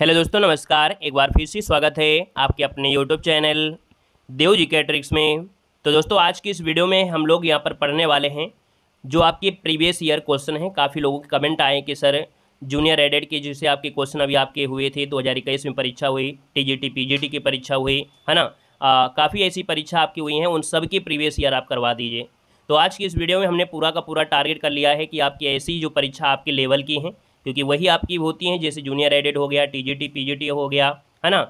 Hello दोस्तों, नमस्कार। एक बार फिर से स्वागत है आपके अपने यूट्यूब चैनल देव जी के ट्रिक्स में। तो दोस्तों, आज की इस वीडियो में हम लोग यहाँ पर पढ़ने वाले हैं जो आपके प्रीवियस ईयर क्वेश्चन हैं। काफ़ी लोगों के कमेंट आए कि सर जूनियर एडेड के जैसे आपके क्वेश्चन अभी आपके हुए थे, 2021 में परीक्षा हुई, टीजीटी पीजीटी की परीक्षा हुई है ना। काफ़ी ऐसी परीक्षा आपकी हुई हैं, उन सब की प्रीवियस ईयर आप करवा दीजिए। तो आज की इस वीडियो में हमने पूरा का पूरा टारगेट कर लिया है कि आपकी ऐसी जो परीक्षा आपके लेवल की हैं, क्योंकि वही आपकी होती हैं, जैसे जूनियर एडेड हो गया, टीजीटी पीजीटी हो गया, है ना।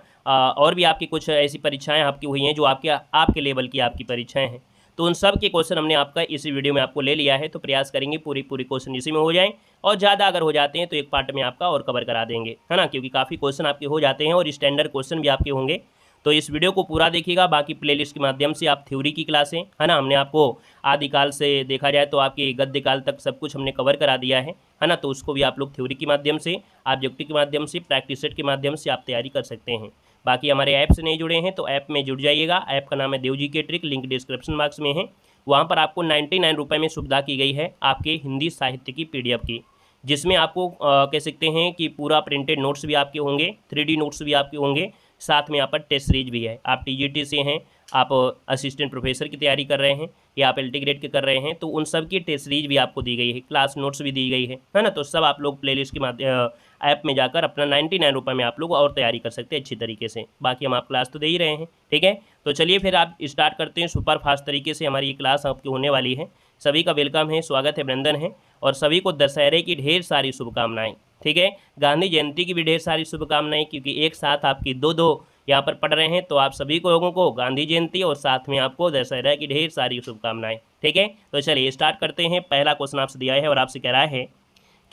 और भी आपकी कुछ ऐसी परीक्षाएं आपकी हुई हैं जो आपके लेवल की आपकी परीक्षाएं हैं। तो उन सब के क्वेश्चन हमने आपका इसी वीडियो में आपको ले लिया है। तो प्रयास करेंगे पूरी क्वेश्चन इसी में हो जाएं, और ज़्यादा अगर हो जाते हैं तो एक पार्ट में आपका और कवर करा देंगे, है ना, क्योंकि काफ़ी क्वेश्चन आपके हो जाते हैं और स्टैंडर्ड क्वेश्चन भी आपके होंगे। तो इस वीडियो को पूरा देखिएगा। बाकी प्लेलिस्ट के माध्यम से आप थ्योरी की क्लासें, है ना, हमने आपको आदिकाल से देखा जाए तो आपके गद्य काल तक सब कुछ हमने कवर करा दिया है ना। तो उसको भी आप लोग थ्योरी के माध्यम से, ऑब्जेक्टिव के माध्यम से, प्रैक्टिस सेट के माध्यम से आप तैयारी कर सकते हैं। बाकी हमारे ऐप से नहीं जुड़े हैं तो ऐप में जुड़ जाइएगा। ऐप का नाम है देव जी के ट्रिक, लिंक डिस्क्रिप्शन बॉक्स में है। वहाँ पर आपको 99 रुपये में सुविधा की गई है आपके हिंदी साहित्य की PDF की, जिसमें आपको कह सकते हैं कि पूरा प्रिंटेड नोट्स भी आपके होंगे, 3D नोट्स भी आपके होंगे, साथ में यहाँ पर टेस्ट सीरीज भी है। आप टीजीटी से हैं, आप असिस्टेंट प्रोफेसर की तैयारी कर रहे हैं, या आप LT ग्रेड के कर रहे हैं, तो उन सब की टेस्ट सीरीज भी आपको दी गई है, क्लास नोट्स भी दी गई है ना। तो सब आप लोग प्लेलिस्ट के माध्यम ऐप में जाकर अपना 99 रुपये में आप लोग और तैयारी कर सकते हैं अच्छी तरीके से। बाकी हम आप क्लास तो दे ही रहे हैं, ठीक है। तो चलिए फिर आप स्टार्ट करते हैं। सुपर फास्ट तरीके से हमारी ये क्लास आपकी होने वाली है। सभी का वेलकम है, स्वागत है, अभिनंदन है, और सभी को दशहरे की ढेर सारी शुभकामनाएं, ठीक है। गांधी जयंती की भी ढेर सारी शुभकामनाएं, क्योंकि एक साथ आपकी दो यहाँ पर पढ़ रहे हैं। तो आप सभी को लोगों को गांधी जयंती और साथ में आपको दशहरा की ढेर सारी शुभकामनाएं, ठीक है। तो चलिए स्टार्ट करते हैं। पहला क्वेश्चन आपसे दिया है और आपसे कह रहा है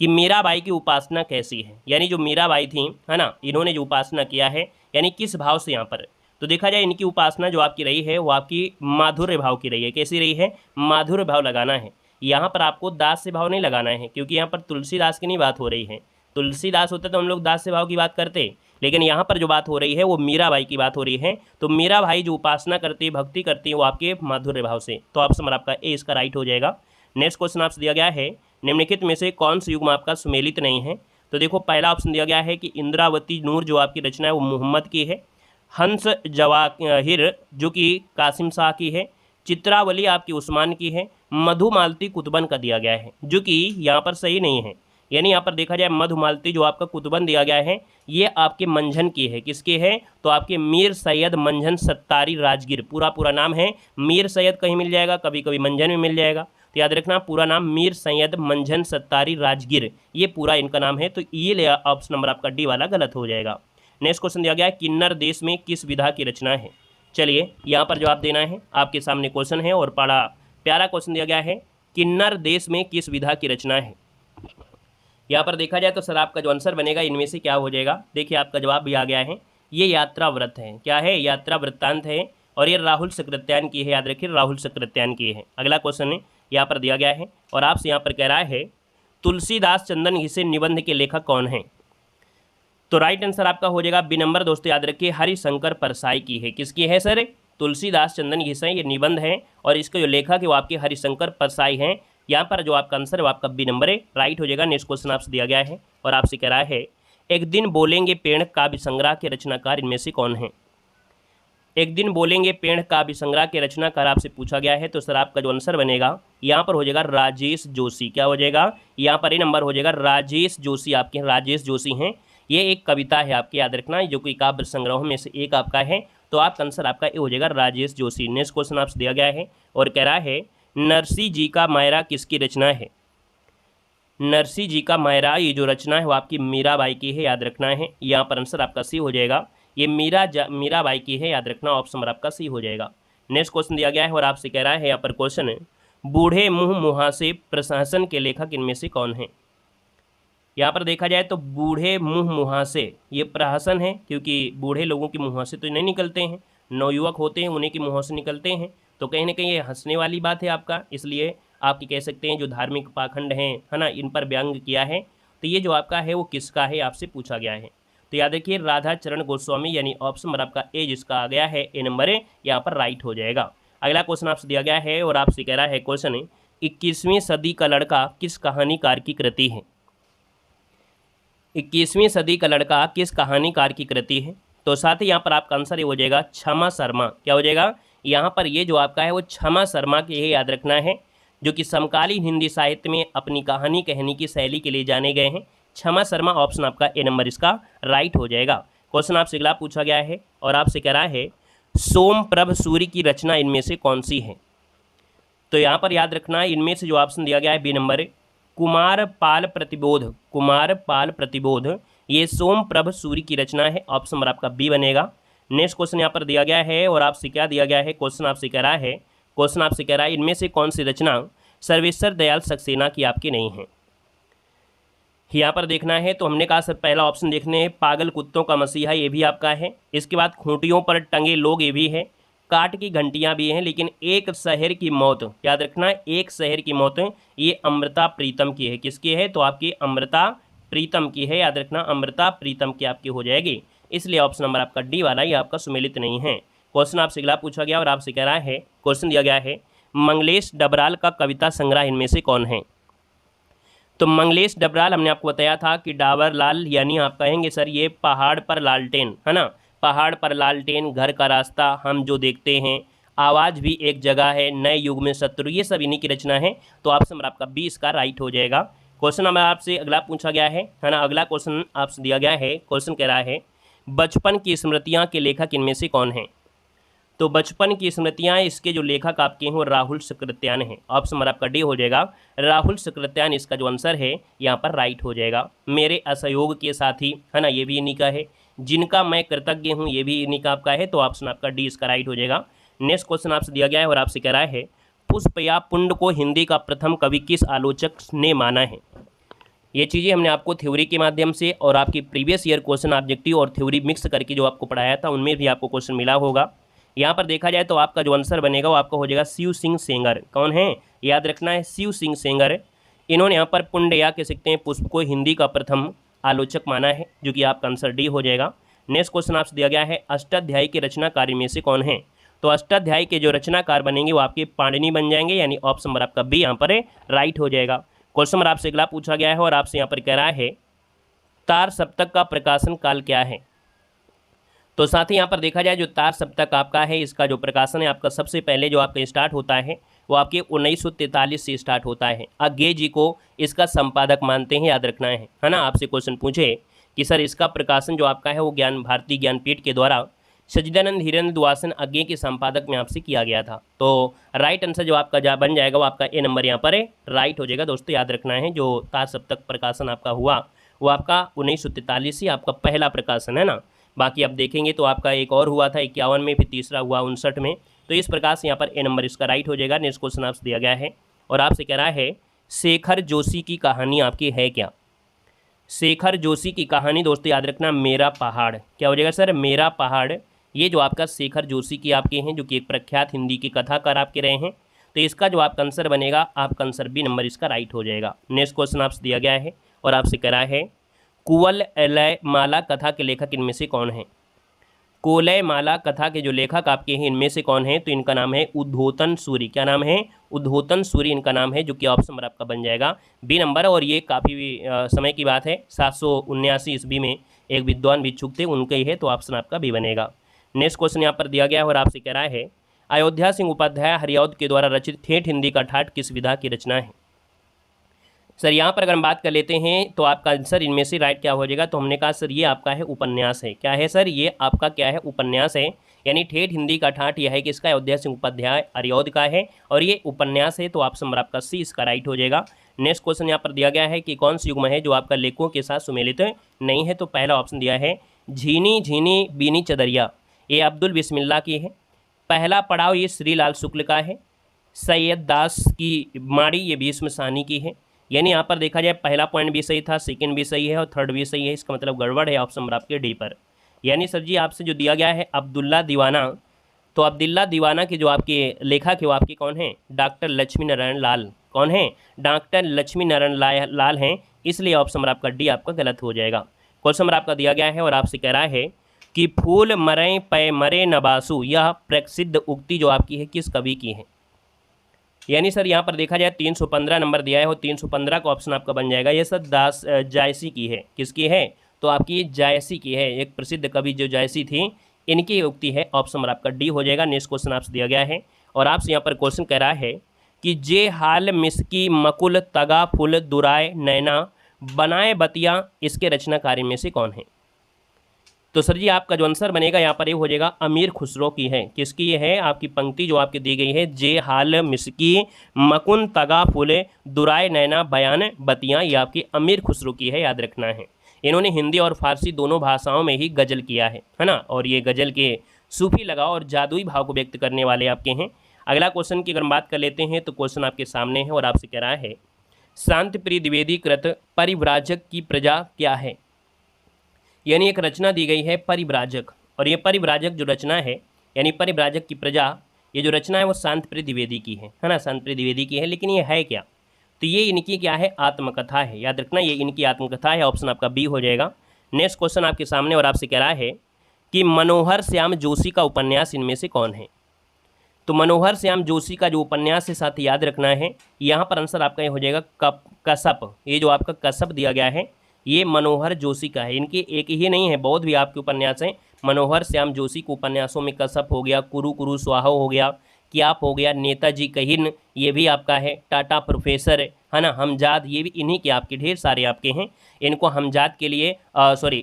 कि मीराबाई की उपासना कैसी है, यानी जो मीराबाई थी, है ना, इन्होंने जो उपासना किया है, यानी किस भाव से यहाँ पर। तो देखा जाए इनकी उपासना जो आपकी रही है वो आपकी माधुर्य भाव की रही है। कैसी रही है? माधुर्य भाव लगाना है। यहाँ पर आपको दास से भाव नहीं लगाना है, क्योंकि यहाँ पर तुलसीदास की नहीं बात हो रही है। तुलसीदास होता तो हम लोग दास से भाव की बात करते, लेकिन यहाँ पर जो बात हो रही है वो मीराबाई की बात हो रही है। तो मीराबाई जो उपासना करती है, भक्ति करती है, वो आपके माधुर्य भाव से। तो ऑप्शन नंबर आपका ए इसका राइट हो जाएगा। नेक्स्ट क्वेश्चन आपसे दिया गया है, निम्नलिखित में से कौन सा युग्म आपका सुमेलित नहीं है। तो देखो पहला ऑप्शन दिया गया है कि इंद्रावती नूर जो आपकी रचना है वो मोहम्मद की है, हंस जवाहिर जो कि कासिम शाह की है, चित्रावली आपकी उस्मान की है, मधुमालती कुतुबन का दिया गया है, जो कि यहाँ पर सही नहीं है। यानी यहाँ पर देखा जाए मधुमालती जो आपका कुतुबन दिया गया है ये आपके मंझन की है। किसके है? तो आपके मीर सैयद मंझन सत्तारी राजगीर, पूरा नाम है। मीर सैयद कहीं मिल जाएगा, कभी कभी मंझन में मिल जाएगा, तो याद रखना पूरा नाम मीर सैयद मंझन सत्तारी राजगीर, ये पूरा इनका नाम है। तो ये ऑप्शन नंबर आपका डी वाला गलत हो जाएगा। नेक्स्ट क्वेश्चन दिया गया है, किन्नर देश में किस विधा की रचना है। चलिए यहाँ पर जवाब देना है, आपके सामने क्वेश्चन है और बड़ा प्यारा क्वेश्चन दिया गया है, किन्नर देश में किस विधा की रचना है। यहाँ पर देखा जाए तो सर आपका जो आंसर बनेगा इनमें से क्या हो जाएगा। देखिए आपका जवाब भी आ गया है, ये यात्रा व्रत है। क्या है? यात्रा वृत्तांत है, और ये राहुल सकृत्यान की है। याद रखिए राहुल सकृत्यान की है। अगला क्वेश्चन है यहाँ पर दिया गया है और आपसे यहाँ पर कह रहा है, तुलसीदास चंदन घिसे निबंध के लेखक कौन है। तो राइट आंसर आपका हो जाएगा बी नंबर। दोस्तों याद रखिए हरिशंकर परसाई की है। किसकी है सर? तुलसीदास चंदन घिसे ये निबंध है, और इसके जो लेखक है वो आपके हरिशंकर परसाई हैं। यहाँ पर जो आपका आंसर है वो आपका बी नंबर है, राइट हो जाएगा। नेक्स्ट क्वेश्चन आपसे दिया गया है और आपसे कह रहा है, एक दिन बोलेंगे पेड़ काव्य संग्रह के रचनाकार इनमें से कौन है। एक दिन बोलेंगे पेड़ काव्य संग्रह के रचनाकार आपसे पूछा गया है। तो सर आपका जो आंसर बनेगा यहाँ पर हो जाएगा राजेश जोशी। क्या हो जाएगा? यहाँ पर ये नंबर हो जाएगा राजेश जोशी। आपके राजेश जोशी हैं, ये एक कविता है आपकी, याद रखना, जो कि काव्य संग्रह में से एक आपका है। तो आपका आंसर आपका ये हो जाएगा राजेश जोशी। नेक्स्ट क्वेश्चन आपसे दिया गया है और कह रहा है, नरसी जी का मायरा किसकी रचना है। नरसी जी का मायरा ये जो रचना है वो आपकी मीराबाई की है, याद रखना है। यहाँ पर आंसर आपका सी हो जाएगा, ये मीराबाई की है, याद रखना। ऑप्शन नंबर आपका सी हो जाएगा। नेक्स्ट क्वेश्चन दिया गया है और आपसे कह रहा है, यहाँ पर क्वेश्चन है, बूढ़े मुँह मुहासे प्रशासन के लेखक इनमें से कौन है। यहाँ पर देखा जाए तो बूढ़े मुँह मुहासे ये प्रहसन है, क्योंकि बूढ़े लोगों के मुँह से तो नहीं निकलते हैं, नवयुवक होते हैं उन्हीं के मुँह से निकलते हैं। तो कहीं ना कहीं ये हंसने वाली बात है आपका, इसलिए आपकी कह सकते हैं जो धार्मिक पाखंड हैं, है ना, इन पर व्यंग किया है। तो ये जो आपका है वो किसका है आपसे पूछा गया है। तो याद रखिए राधा चरण गोस्वामी, यानी ऑप्शन नंबर आपका ए जिसका आ गया है ए नंबर है, यहाँ पर राइट हो जाएगा। अगला क्वेश्चन आपसे दिया गया है और आपसे कह रहा है क्वेश्चन है, 21वीं सदी का लड़का किस कहानीकार की कृति है। 21वीं सदी का लड़का किस कहानीकार की कृति है? तो साथ ही यहाँ पर आपका आंसर ये हो जाएगा क्षमा शर्मा। क्या हो जाएगा? यहाँ पर ये जो आपका है वो क्षमा शर्मा के ये याद रखना है, जो कि समकालीन हिंदी साहित्य में अपनी कहानी कहने की शैली के लिए जाने गए हैं। क्षमा शर्मा ऑप्शन आपका ए नंबर इसका राइट हो जाएगा। क्वेश्चन आपसे अगला पूछा गया है और आपसे कह रहा है सोमप्रभ सूर्य की रचना इनमें से कौन सी है? तो यहाँ पर याद रखना है इनमें से जो ऑप्शन दिया गया है बी नंबर कुमार पाल प्रतिबोध। कुमार पाल प्रतिबोध ये सोमप्रभ सूर्य की रचना है। ऑप्शन नंबर आपका बी बनेगा। नेक्स्ट क्वेश्चन यहाँ पर दिया गया है और आपसे क्या दिया गया है? क्वेश्चन आपसे कह रहा है इनमें से कौन सी रचना सर्वेश्वर दयाल सक्सेना की आपकी नहीं है? यहाँ पर देखना है तो हमने कहा सर पहला ऑप्शन देखने हैं पागल कुत्तों का मसीहा, ये भी आपका है। इसके बाद खूंटियों पर टंगे लोग, ये भी है। काट की घंटियाँ भी हैं। लेकिन एक शहर की मौत, याद रखना है एक शहर की मौत ये अमृता प्रीतम की है। किसकी है? तो आपकी अमृता प्रीतम की है। याद रखना अमृता प्रीतम की आपकी हो जाएगी। इसलिए ऑप्शन नंबर आपका डी वाला ये आपका सुमेलित नहीं है। क्वेश्चन आपसे अगला पूछा गया और आपसे कह रहा है क्वेश्चन दिया गया है मंगलेश डबराल का कविता संग्रह इनमें से कौन है? तो मंगलेश डबराल हमने आपको बताया था कि डाबर लाल, यानी आप कहेंगे सर ये पहाड़ पर लालटेन है ना, पहाड़ पर लालटेन, घर का रास्ता, हम जो देखते हैं, आवाज़ भी एक जगह है, नए युग में शत्रु, ये सब इन्हीं की रचना है। तो ऑप्शन नंबर आपका 20 का राइट हो जाएगा। क्वेश्चन नंबर आपसे अगला पूछा गया है ना, अगला क्वेश्चन आपसे दिया गया है। क्वेश्चन कह रहा है बचपन की स्मृतियाँ के लेखक इनमें से कौन हैं? तो बचपन की स्मृतियाँ इसके जो लेखक आपके हैं वो राहुल सकृत्यान है। ऑप्शन नंबर आपका डी हो जाएगा। राहुल सकृत्यान इसका जो आंसर है यहाँ पर राइट हो जाएगा। मेरे असहयोग के साथी है ना, ये भी इन्हीं का है। जिनका मैं कृतज्ञ हूँ, ये भी इन्हीं का आपका है। तो ऑप्शन आपका डी इसका राइट हो जाएगा। नेक्स्ट क्वेश्चन आपसे दिया गया है और आपसे कह रहा है पुष्प या पुंड को हिंदी का प्रथम कवि किस आलोचक ने माना है? ये चीज़ें हमने आपको थ्योरी के माध्यम से और आपकी प्रीवियस ईयर क्वेश्चन ऑब्जेक्टिव और थ्योरी मिक्स करके जो आपको पढ़ाया था उनमें भी आपको क्वेश्चन मिला होगा। यहाँ पर देखा जाए तो आपका जो आंसर बनेगा वो आपका हो जाएगा शिव सिंह सेंगर। कौन है? याद रखना है शिव सिंह सेंगर। इन्होंने यहाँ पर पुंड या कह सकते हैं पुष्प को हिंदी का प्रथम आलोचक माना है, जो कि आपका आंसर डी हो जाएगा। नेक्स्ट क्वेश्चन आपसे दिया गया है अष्टाध्यायी के रचनाकार में से कौन है? तो अष्टाध्यायी के जो रचनाकार बनेंगे वो आपके पाणिनि बन जाएंगे, यानी ऑप्शन नंबर आपका बी यहाँ पर राइट हो जाएगा। क्वेश्चन नंबर आपसे अगला पूछा गया है और आपसे यहाँ पर कह रहा है तार सप्तक का प्रकाशन काल क्या है? तो साथ ही यहाँ पर देखा जाए जो तार सप्तक आपका है इसका जो प्रकाशन है आपका सबसे पहले जो आपका स्टार्ट होता है वो आपके 1943 से स्टार्ट होता है। अज्ञे जी को इसका संपादक मानते हैं, याद रखना है ना। आपसे क्वेश्चन पूछे कि सर इसका प्रकाशन जो आपका है वो ज्ञान भारती ज्ञानपीठ के द्वारा सच्चिदानंद हिरेंद्र द्वासन अज्ञे के संपादक में आपसे किया गया था। तो राइट आंसर जो आपका बन जाएगा वो आपका ए नंबर यहाँ पर राइट हो जाएगा। दोस्तों याद रखना है जो तार सप्तक प्रकाशन आपका हुआ वो आपका 1943 ही आपका पहला प्रकाशन है ना। बाकी आप देखेंगे तो आपका एक और हुआ था 51 में, फिर तीसरा हुआ 59 में। तो इस प्रकार से यहाँ पर ए नंबर इसका राइट हो जाएगा। नेक्स्ट क्वेश्चन आपसे दिया गया है और आपसे कह रहा है शेखर जोशी की कहानी आपकी है क्या? शेखर जोशी की कहानी दोस्तों याद रखना मेरा पहाड़। क्या हो जाएगा सर? मेरा पहाड़। ये जो आपका शेखर जोशी की आपके हैं जो कि एक प्रख्यात हिंदी के कथाकार आपके रहे हैं। तो इसका जो आपका आंसर बनेगा आपका आंसर बी नंबर इसका राइट हो जाएगा। नेक्स्ट क्वेश्चन आपसे दिया गया है और आपसे कह रहा है कुवलय माला कथा के लेखक इनमें से कौन है? कुवलय माला कथा के जो लेखक आपके हैं इनमें से कौन है? तो इनका नाम है उद्धोतन सूरी। क्या नाम है? उद्धोतन सूरी इनका नाम है, जो कि ऑप्शन नंबर आपका बन जाएगा बी नंबर। और ये काफ़ी समय की बात है, 779 ईस्वी में एक विद्वान भिक्षुक थे, उनके ही है। तो ऑप्शन आपका बी बनेगा। नेक्स्ट क्वेश्चन यहाँ पर दिया गया है और आपसे कह रहा है अयोध्या सिंह उपाध्याय हरिऔध के द्वारा रचित ठेठ हिंदी का ठाठ किस विधा की रचना है? सर यहाँ पर अगर हम बात कर लेते हैं तो आपका आंसर इनमें से राइट क्या हो जाएगा? तो हमने कहा सर ये आपका है उपन्यास है। क्या है सर? ये आपका क्या है? उपन्यास है। यानी ठेठ हिंदी का ठाठ यह है कि इसका अयोध्या सिंह उपाध्याय हरिऔध का है और ये उपन्यास है। तो ऑप्शन नंबर आपका सी इसका राइट हो जाएगा। नेक्स्ट क्वेश्चन यहाँ पर दिया गया है कि कौन सी युग्म है जो आपका लेखों के साथ सुमेलित नहीं है? तो पहला ऑप्शन दिया है झीनी झीनी बीनी चदरिया, ये अब्दुल बिस्मिल्लाह की है। पहला पड़ाव ये श्रीलाल शुक्ल का है। सैयद दास की माड़ी ये भीष्म सानी की है। यानी यहाँ पर देखा जाए पहला पॉइंट भी सही था, सेकंड भी सही है और थर्ड भी सही है। इसका मतलब गड़बड़ है ऑप्शन नंबर आपके डी पर। यानी सर जी आपसे जो दिया गया है अब्दुल्ला दीवाना, तो अब्दुल्ला दीवाना के जो आपके लेखक है वो आपके कौन हैं? डॉक्टर लक्ष्मी नारायण लाल। कौन है? डॉक्टर लक्ष्मी नारायण लाल हैं। इसलिए ऑप्शन नंबर आपका डी आपका गलत हो जाएगा। क्वेश्चन नंबर आपका दिया गया है और आपसे कह रहा है कि फूल मरे पै मरे नबासु, यह प्रसिद्ध उक्ति जो आपकी है किस कवि की है? यानी सर यहाँ पर देखा जाए 315 नंबर दिया है और 315 का ऑप्शन आपका बन जाएगा। ये सर दास जायसी की है। किसकी है? तो आपकी जायसी की है। एक प्रसिद्ध कवि जो जायसी थी, इनकी उक्ति है। ऑप्शन नंबर आपका डी हो जाएगा। नेक्स्ट क्वेश्चन आपसे दिया गया है और आपसे यहाँ पर क्वेश्चन कह रहा है कि जे हाल मिसकी मकुल तगा फुल दुराय नैना बनाए बतिया, इसके रचनाकारी में से कौन है? तो सर जी आपका जो आंसर बनेगा यहाँ पर ये हो जाएगा अमीर खुसरो की है। किसकी ये है? आपकी पंक्ति जो आपकी दी गई है, जे हाल मिसकी मकुन तगा फुले दुराय नैना बयान बतियाँ, ये आपकी अमीर खुसरो की है, याद रखना है। इन्होंने हिंदी और फारसी दोनों भाषाओं में ही गज़ल किया है ना। और ये गज़ल के सूफी लगाव और जादुई भाव को व्यक्त करने वाले आपके हैं। अगला क्वेश्चन की अगर हम बात कर लेते हैं तो क्वेश्चन आपके सामने है और आपसे कह रहा है शांति प्रिय द्विवेदी कृत परिव्राजक की प्रजा क्या है? यानी एक रचना दी गई है परिव्राजक, और ये परिव्राजक जो रचना है यानी परिव्राजक की प्रजा, ये जो रचना है वो शांति प्रिय द्विवेदी की है ना। शांति प्रिय द्विवेदी की है, लेकिन ये है क्या? तो ये इनकी क्या है? आत्मकथा है। याद रखना ये इनकी आत्मकथा है। ऑप्शन आपका बी हो जाएगा। नेक्स्ट क्वेश्चन आपके सामने और आपसे कह रहा है कि मनोहर श्याम जोशी का उपन्यास इनमें से कौन है? तो मनोहर श्याम जोशी का जो उपन्यास है साथ याद रखना है, यहाँ पर आंसर आपका ये हो जाएगा कसप। ये जो आपका कसप दिया गया है ये मनोहर जोशी का है। इनके एक ही नहीं है, बहुत भी आपके उपन्यास हैं। मनोहर श्याम जोशी के उपन्यासों में कसप हो गया, कुरु कुरु स्वाहो हो गया, क्याप हो गया, नेताजी कहिन ये भी आपका है, टाटा प्रोफेसर है ना, हमजाद ये भी इन्हीं के आपके ढेर सारे आपके हैं। इनको हमजाद के लिए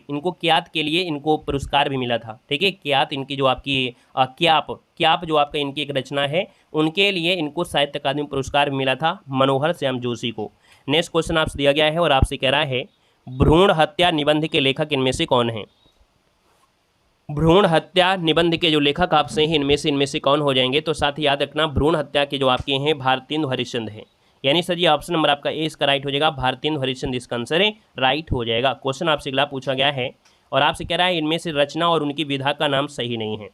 इनको क्यात के लिए इनको पुरस्कार भी मिला था। ठीक है, क्यात इनकी जो आपकी क्याप जो आपका इनकी एक रचना है, उनके लिए इनको साहित्य अकादमी पुरस्कार मिला था मनोहर श्याम जोशी को। नेक्स्ट क्वेश्चन आपसे दिया गया है और आपसे कह रहा है भ्रूण हत्या निबंध के लेखक इनमें से कौन है? भ्रूण हत्या निबंध के जो लेखक आपसे हैं इनमें से कौन हो जाएंगे? तो साथ ही याद रखना भ्रूण हत्या के जो आपके हैं भारतेंदु हरिश्चंद्र हैं। यानी सर ये ऑप्शन नंबर आपका ए इसका राइट हो जाएगा। भारतेंदु हरिश्चंद्र इसका आंसर है, राइट हो जाएगा। क्वेश्चन आपसे अगला पूछा गया है और आपसे कह रहा है इनमें से रचना और उनकी विधा का नाम सही नहीं है।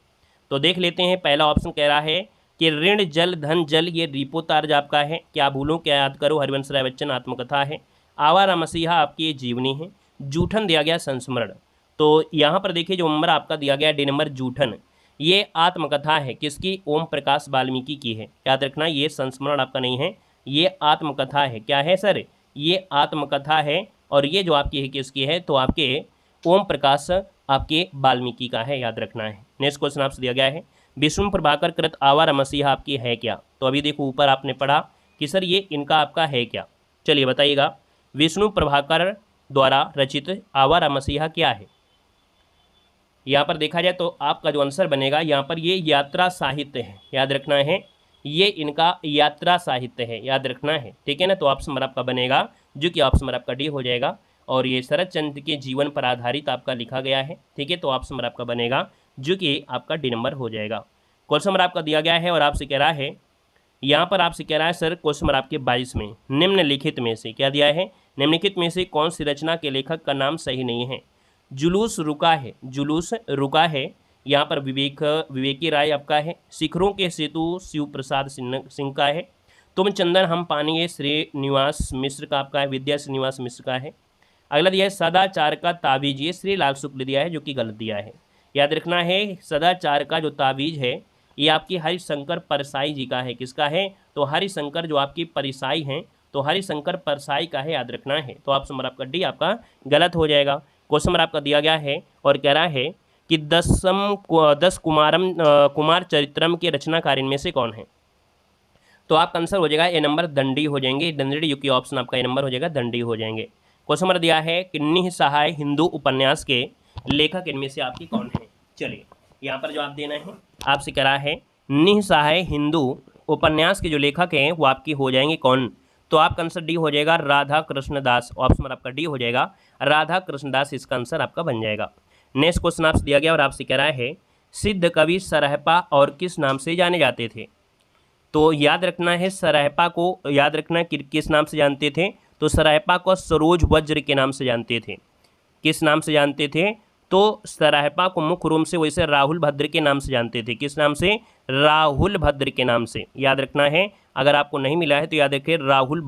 तो देख लेते हैं। पहला ऑप्शन कह रहा है कि ऋण जल धन जल, ये रिपोतार्ज आपका है। क्या भूलूं क्या याद करो हरिवंश राय बच्चन आत्मकथा है। आवारा मसीहा आपकी ये जीवनी है। जूठन दिया गया संस्मरण। तो यहाँ पर देखिए जो नंबर आपका दिया गया डी नंबर जूठन, ये आत्मकथा है। किसकी? ओम प्रकाश वाल्मीकि की है। याद रखना ये संस्मरण आपका नहीं है, ये आत्मकथा है। क्या है सर? ये आत्मकथा है। और ये जो आपकी है किसकी है? तो आपके ओम प्रकाश आपके वाल्मीकि का है, याद रखना है। नेक्स्ट क्वेश्चन आपसे दिया गया है विष्णु प्रभाकर कृत आवारा मसीहा आपकी है क्या? तो अभी देखो ऊपर आपने पढ़ा कि सर ये इनका आपका है क्या। चलिए बताइएगा विष्णु प्रभाकर द्वारा रचित आवारा मसीहा क्या है? यहाँ पर देखा जाए तो आपका जो आंसर बनेगा यहाँ पर ये यात्रा साहित्य है। याद रखना है ये इनका यात्रा साहित्य है, याद रखना है। ठीक है ना। तो ऑप्शन नंबर आपका बनेगा जो कि ऑप्शन नंबर आपका डी हो जाएगा। और ये शरद चंद्र के जीवन पर आधारित आपका लिखा गया है। ठीक है, तो ऑप्शन नंबर आपका बनेगा जो कि आपका डी नंबर हो जाएगा। क्वेश्चन नंबर आपका दिया गया है और आपसे कह रहा है यहाँ पर आपसे कह रहा है सर क्वेश्चन नंबर आपके 22 में निम्नलिखित में से क्या दिया है? निम्नलिखित में से कौन सी रचना के लेखक का नाम सही नहीं है? जुलूस रुका है, जुलूस रुका है यहाँ पर विवेकी राय आपका है। शिखरों के सेतु शिव प्रसाद सिंह का है। तुम चंदन हम पानी ये श्रीनिवास मिश्र का आपका है, विद्या श्रीनिवास मिश्र का है। अगला दिया है सदाचार का ताबीज, ये श्री लाल शुक्ल दिया है जो कि गलत दिया है। याद रखना है सदाचार का जो ताबीज है ये आपकी हरिशंकर परसाई जी का है। किसका है? तो हरिशंकर जो आपकी परसाई हैं, तो हरिशंकर परसाई का है, याद रखना है। तो ऑप्शन नंबर आपका डी आपका गलत हो जाएगा। क्वेश्चन नंबर आपका दिया गया है और कह रहा है कि 10 कुमार चरित्रम के रचनाकार इनमें से कौन है? तो आपका आंसर हो जाएगा ए नंबर दंडी हो जाएंगे। दंडी जो कि ऑप्शन आपका ए नंबर हो जाएगा, दंडी हो जाएंगे। क्वेश्चन नंबर दिया है कि निःसहाय हिंदू उपन्यास के लेखक इनमें से आपकी कौन है? चलिए यहाँ पर जवाब देना है। आपसे कह रहा है निःसहाय हिंदू उपन्यास के जो लेखक हैं वो आपकी हो जाएंगे कौन? तो आपका आंसर डी हो जाएगा राधा कृष्णदास। ऑप्शन आपका डी हो जाएगा, राधा कृष्णदास इसका आंसर आपका बन जाएगा। नेक्स्ट क्वेश्चन आपसे दिया गया और आपसे कह रहा है सिद्ध कवि सरहपा और किस नाम से जाने जाते थे? तो याद रखना है सरहपा को याद रखना किस नाम से जानते थे? तो सरहपा को सरोज वज्र के नाम से जानते थे। किस नाम से जानते थे? तो सरहपा को मुख्य रूप से वैसे राहुल भद्र के नाम से जानते थे। किस नाम से? राहुल भद्र के नाम से। याद रखना है, अगर आपको नहीं मिला है तो याद रखिए राहुल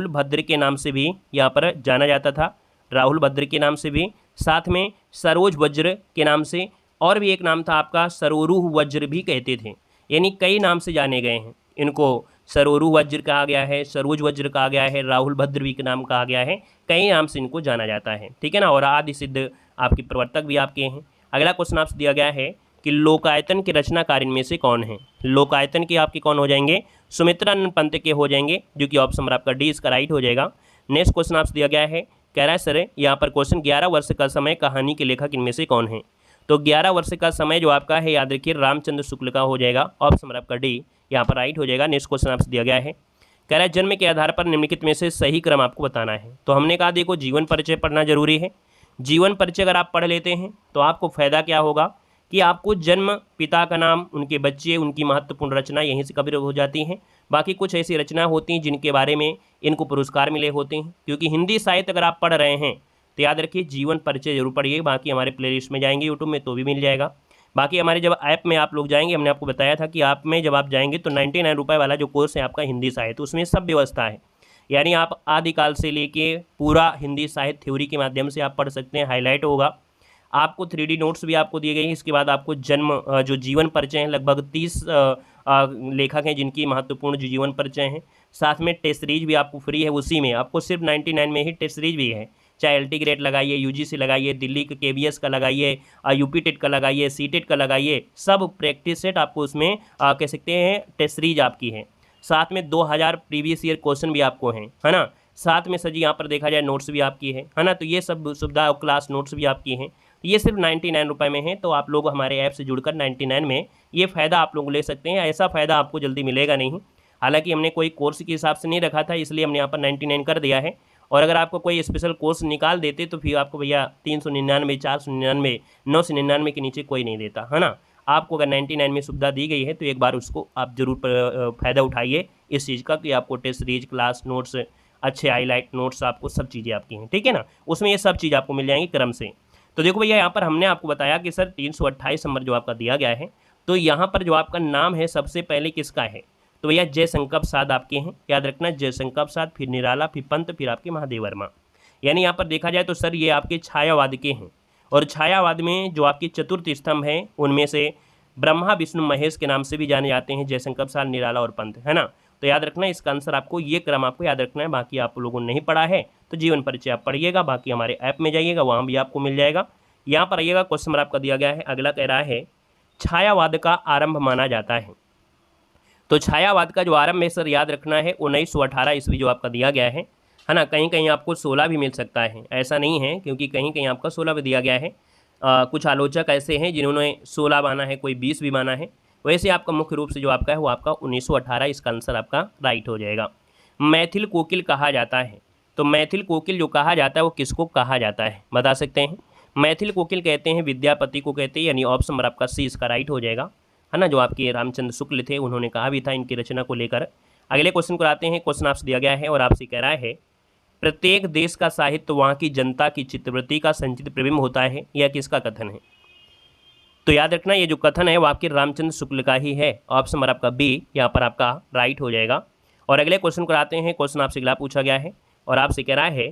भद्र के नाम से भी यहाँ पर जाना जाता था। राहुल भद्र के नाम से भी, साथ में सरोज वज्र के नाम से, और भी एक नाम था आपका सरोरुह वज्र भी कहते थे। यानी कई नाम से जाने गए हैं इनको सरोरु वज्र कहा गया है, सरोज वज्र कहा गया है, राहुल भद्र भी के नाम कहा गया है, कई नाम से इनको जाना जाता है, ठीक है ना। और आदि सिद्ध आपके प्रवर्तक भी आपके हैं। अगला क्वेश्चन आपसे दिया गया है कि लोकायतन के रचनाकार इनमें से कौन है। लोकायतन के आपके कौन हो जाएंगे, सुमित्रानंद पंत के हो जाएंगे, जो कि ऑप्शन नंबर आपका डी इसका राइट हो जाएगा। नेक्स्ट क्वेश्चन आपसे दिया गया है, कह रहा है सर यहाँ पर क्वेश्चन 11 वर्ष का समय कहानी के लेखक इनमें से कौन है। तो 11 वर्ष का समय जो आपका है याद रखिए रामचंद्र शुक्ल का हो जाएगा, ऑप्शन नंबर आपका डी यहाँ पर राइट हो जाएगा। नेक्स्ट क्वेश्चन आपसे दिया गया है, कह रहा है जन्म के आधार पर निम्नलिखित में से सही क्रम आपको बताना है। तो हमने कहा देखो जीवन परिचय पढ़ना जरूरी है। जीवन परिचय अगर आप पढ़ लेते हैं तो आपको फायदा क्या होगा कि आपको जन्म, पिता का नाम, उनके बच्चे, उनकी महत्वपूर्ण रचना यहीं से कवर हो जाती हैं। बाकी कुछ ऐसी रचना होती हैं जिनके बारे में इनको पुरस्कार मिले होते हैं। क्योंकि हिंदी साहित्य अगर आप पढ़ रहे हैं तो याद रखिए जीवन परिचय जरूर पढ़िए। बाकी हमारे प्लेलिस्ट में जाएंगे यूट्यूब में तो भी मिल जाएगा। बाकी हमारे जब ऐप में आप लोग जाएंगे, हमने आपको बताया था कि ऐप में जब आप जाएंगे तो 99 रुपये वाला जो कोर्स है आपका हिंदी साहित्य, उसमें सब व्यवस्था है। यानी आप आदिकाल से लेके पूरा हिंदी साहित्य थ्योरी के माध्यम से आप पढ़ सकते हैं। हाईलाइट होगा, आपको 3D नोट्स भी आपको दिए गए हैं। इसके बाद आपको जन्म जो जीवन परिचय हैं, लगभग 30 लेखक हैं जिनकी महत्वपूर्ण जो जीवन परिचय हैं। साथ में टेस्ट सीरीज भी आपको फ्री है, उसी में आपको सिर्फ 99 में ही टेस्ट सीरीज भी है। चाहे LT ग्रेड लगाइए, UGC लगाइए, दिल्ली के KBS का लगाइए, UP टेट का लगाइए, CTET का लगाइए, सब प्रैक्टिस सेट आपको उसमें कह सकते हैं टेस्ट सीरीज आपकी है। साथ में 2000 प्रीवियस ईयर क्वेश्चन भी आपको हैं, है ना। साथ में सर जी यहाँ पर देखा जाए नोट्स भी आपकी है ना। तो ये सब सुविधा, क्लास नोट्स भी आपकी हैं। ये सिर्फ 99 रुपये में है। तो आप लोग हमारे ऐप से जुड़कर 99 में ये फ़ायदा आप लोग ले सकते हैं। ऐसा फ़ायदा आपको जल्दी मिलेगा नहीं। हालांकि हमने कोई कोर्स के हिसाब से नहीं रखा था, इसलिए हमने यहाँ पर 99 कर दिया है। और अगर आपको कोई स्पेशल कोर्स निकाल देते तो फिर आपको भैया 399, 499, 999 के नीचे कोई नहीं देता, है ना। आपको अगर 99 में सुविधा दी गई है तो एक बार उसको आप जरूर फ़ायदा उठाइए इस चीज़ का कि आपको टेस्ट सीरीज, क्लास नोट्स, अच्छे हाईलाइट नोट्स, आपको सब चीज़ें आपकी हैं, ठीक है ना। उसमें ये सब चीज़ आपको मिल जाएंगी क्रम से। तो देखो भैया यहाँ पर हमने आपको बताया कि सर 328 नंबर जो आपका दिया गया है, तो यहाँ पर जो आपका नाम है सबसे पहले किसका है। तो भैया जयशंकर प्रसाद आपके हैं, याद रखना जयशंकर प्रसाद, फिर निराला, फिर पंत, फिर आपके महादेव वर्मा। यानी यहाँ पर देखा जाए तो सर ये आपके छायावाद के हैं। और छायावाद में जो आपके चतुर्थ स्तंभ हैं उनमें से ब्रह्मा, विष्णु, महेश के नाम से भी जाने जाते हैं जयशंकर प्रसाद, निराला और पंत, है ना। तो याद रखना इसका आंसर आपको ये क्रम आपको याद रखना है। बाकी आप लोगों ने नहीं पढ़ा है तो जीवन परिचय आप पढ़िएगा। बाकी हमारे ऐप में जाइएगा, वहाँ भी आपको मिल जाएगा। यहाँ पर आइएगा, क्वेश्चन नंबर आपका दिया गया है। अगला कह रहा है छायावाद का आरंभ माना जाता है। तो छायावाद का जो आरंभ है सर याद रखना है 1918 ईस्वी जो आपका दिया गया है ना। कहीं कहीं आपको 16 भी मिल सकता है, ऐसा नहीं है, क्योंकि कहीं कहीं आपका 16 भी दिया गया है। कुछ आलोचक ऐसे हैं जिन्होंने 16 माना है, कोई 20 भी माना है। वैसे आपका मुख्य रूप से जो आपका है वो आपका 1918, इसका आंसर आपका राइट हो जाएगा। मैथिल कोकिल कहा जाता है। तो मैथिल कोकिल जो कहा जाता है वो किसको कहा जाता है, बता सकते हैं। मैथिल कोकिल कहते हैं विद्यापति को कहते हैं, यानी ऑप्शन नंबर आपका सी इसका राइट हो जाएगा, है ना। जो आपके रामचंद्र शुक्ल थे उन्होंने कहा भी था इनकी रचना को लेकर। अगले क्वेश्चन को आते हैं। क्वेश्चन आपसे दिया गया है और आपसे कह रहा है प्रत्येक देश का साहित्य वहाँ की जनता की चित्तवृत्ति का संचित प्रतिबिंब होता है, यह किसका कथन है। तो याद रखना ये जो कथन है वो आपके रामचंद्र शुक्ल का ही है, ऑप्शन नंबर आपका बी यहाँ पर आपका राइट हो जाएगा। और अगले क्वेश्चन को आते हैं। क्वेश्चन आपसे अगला पूछा गया है और आपसे कह रहा है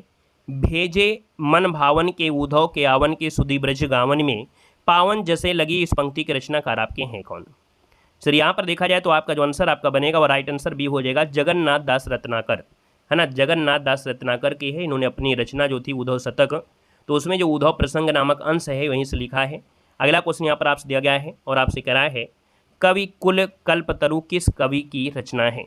भेजे मन भावन के उधव के आवन के सुधी ब्रज गावन में पावन जैसे लगी इस पंक्ति के रचनाकार आपके हैं कौन। सर यहाँ पर देखा जाए तो आपका जो आंसर आपका बनेगा वो राइट आंसर बी हो जाएगा, जगन्नाथ दास रत्नाकर, है ना। जगन्नाथ दास रत्नाकर की है, इन्होंने अपनी रचना जो थी उद्धव शतक, तो उसमें जो उद्धव प्रसंग नामक अंश है वहीं से लिखा है। अगला क्वेश्चन यहाँ पर आपसे दिया गया है और आपसे कह रहा है कवि कुल कल्पतरु किस कवि की रचना है।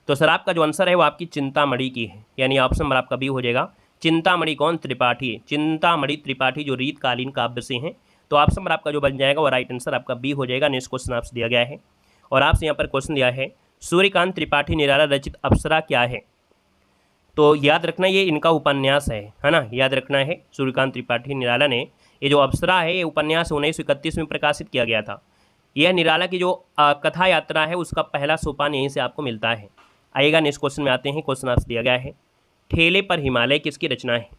तो सर आपका जो आंसर है वो आपकी चिंतामणि की है, यानी ऑप्शन नंबर आपका बी हो जाएगा। चिंतामणि कौन, त्रिपाठी, चिंतामणि त्रिपाठी जो रीतकालीन काव्य से हैं। तो ऑप्शन नंबर आपका जो बन जाएगा वो राइट आंसर आपका बी हो जाएगा। नेक्स्ट क्वेश्चन आपसे दिया गया है और आपसे यहाँ पर क्वेश्चन दिया है सूर्यकांत त्रिपाठी निराला रचित अप्सरा क्या है। तो याद रखना ये इनका उपन्यास है ना। याद रखना है सूर्यकांत त्रिपाठी निराला ने ये जो अप्सरा है ये उपन्यास 1931 में प्रकाशित किया गया था। यह निराला की जो कथा यात्रा है उसका पहला सोपान यहीं से आपको मिलता है। आइएगा नेक्स्ट क्वेश्चन में आते हैं। क्वेश्चन आपसे दिया गया है ठेले पर हिमालय किसकी रचना है।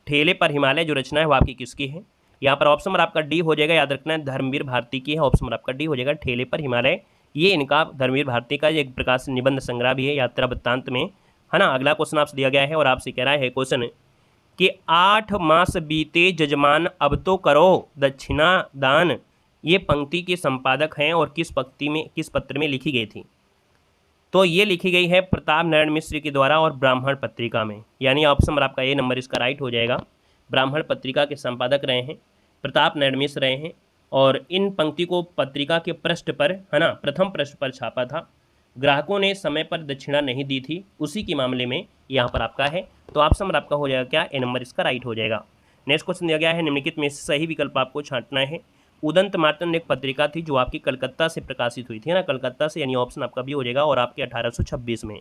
ठेले पर हिमालय जो रचना है वो आपकी किसकी है। यहाँ पर ऑप्शन नंबर आपका डी हो जाएगा, याद रखना है धर्मवीर भारती की है। ऑप्शन नंबर आपका डी हो जाएगा ठेले पर हिमालय, ये इनका धर्मवीर भारती का एक प्रकाशित निबंध संग्रह भी है यात्रा वृत्तांत में, है ना। अगला क्वेश्चन आपसे दिया गया है और आपसे कह रहा है क्वेश्चन कि 8 मास बीते जजमान अब तो करो दक्षिणा दान ये पंक्ति के संपादक हैं और किस पत्र में लिखी गई थी? तो ये लिखी गई है प्रताप नारायण मिश्र के द्वारा और ब्राह्मण पत्रिका में, यानी ऑप्शन नंबर आपका ए नंबर इसका राइट हो जाएगा। ब्राह्मण पत्रिका के संपादक रहे हैं प्रताप नारायण मिश्र रहे हैं, और इन पंक्ति को पत्रिका के पृष्ठ पर, है ना, प्रथम पृष्ठ पर छापा था। ग्राहकों ने समय पर दक्षिणा नहीं दी थी, उसी के मामले में यहाँ पर आपका है। तो ऑप्शन नंबर आपका हो जाएगा क्या? ए नंबर इसका राइट हो जाएगा। नेक्स्ट क्वेश्चन दिया गया है, निम्नलिखित में से सही विकल्प आपको छांटना है। उदंत मार्तंड एक पत्रिका थी जो आपकी कलकत्ता से प्रकाशित हुई थी ना, कलकत्ता से, यानी ऑप्शन आपका भी हो जाएगा, और आपके 1826 में।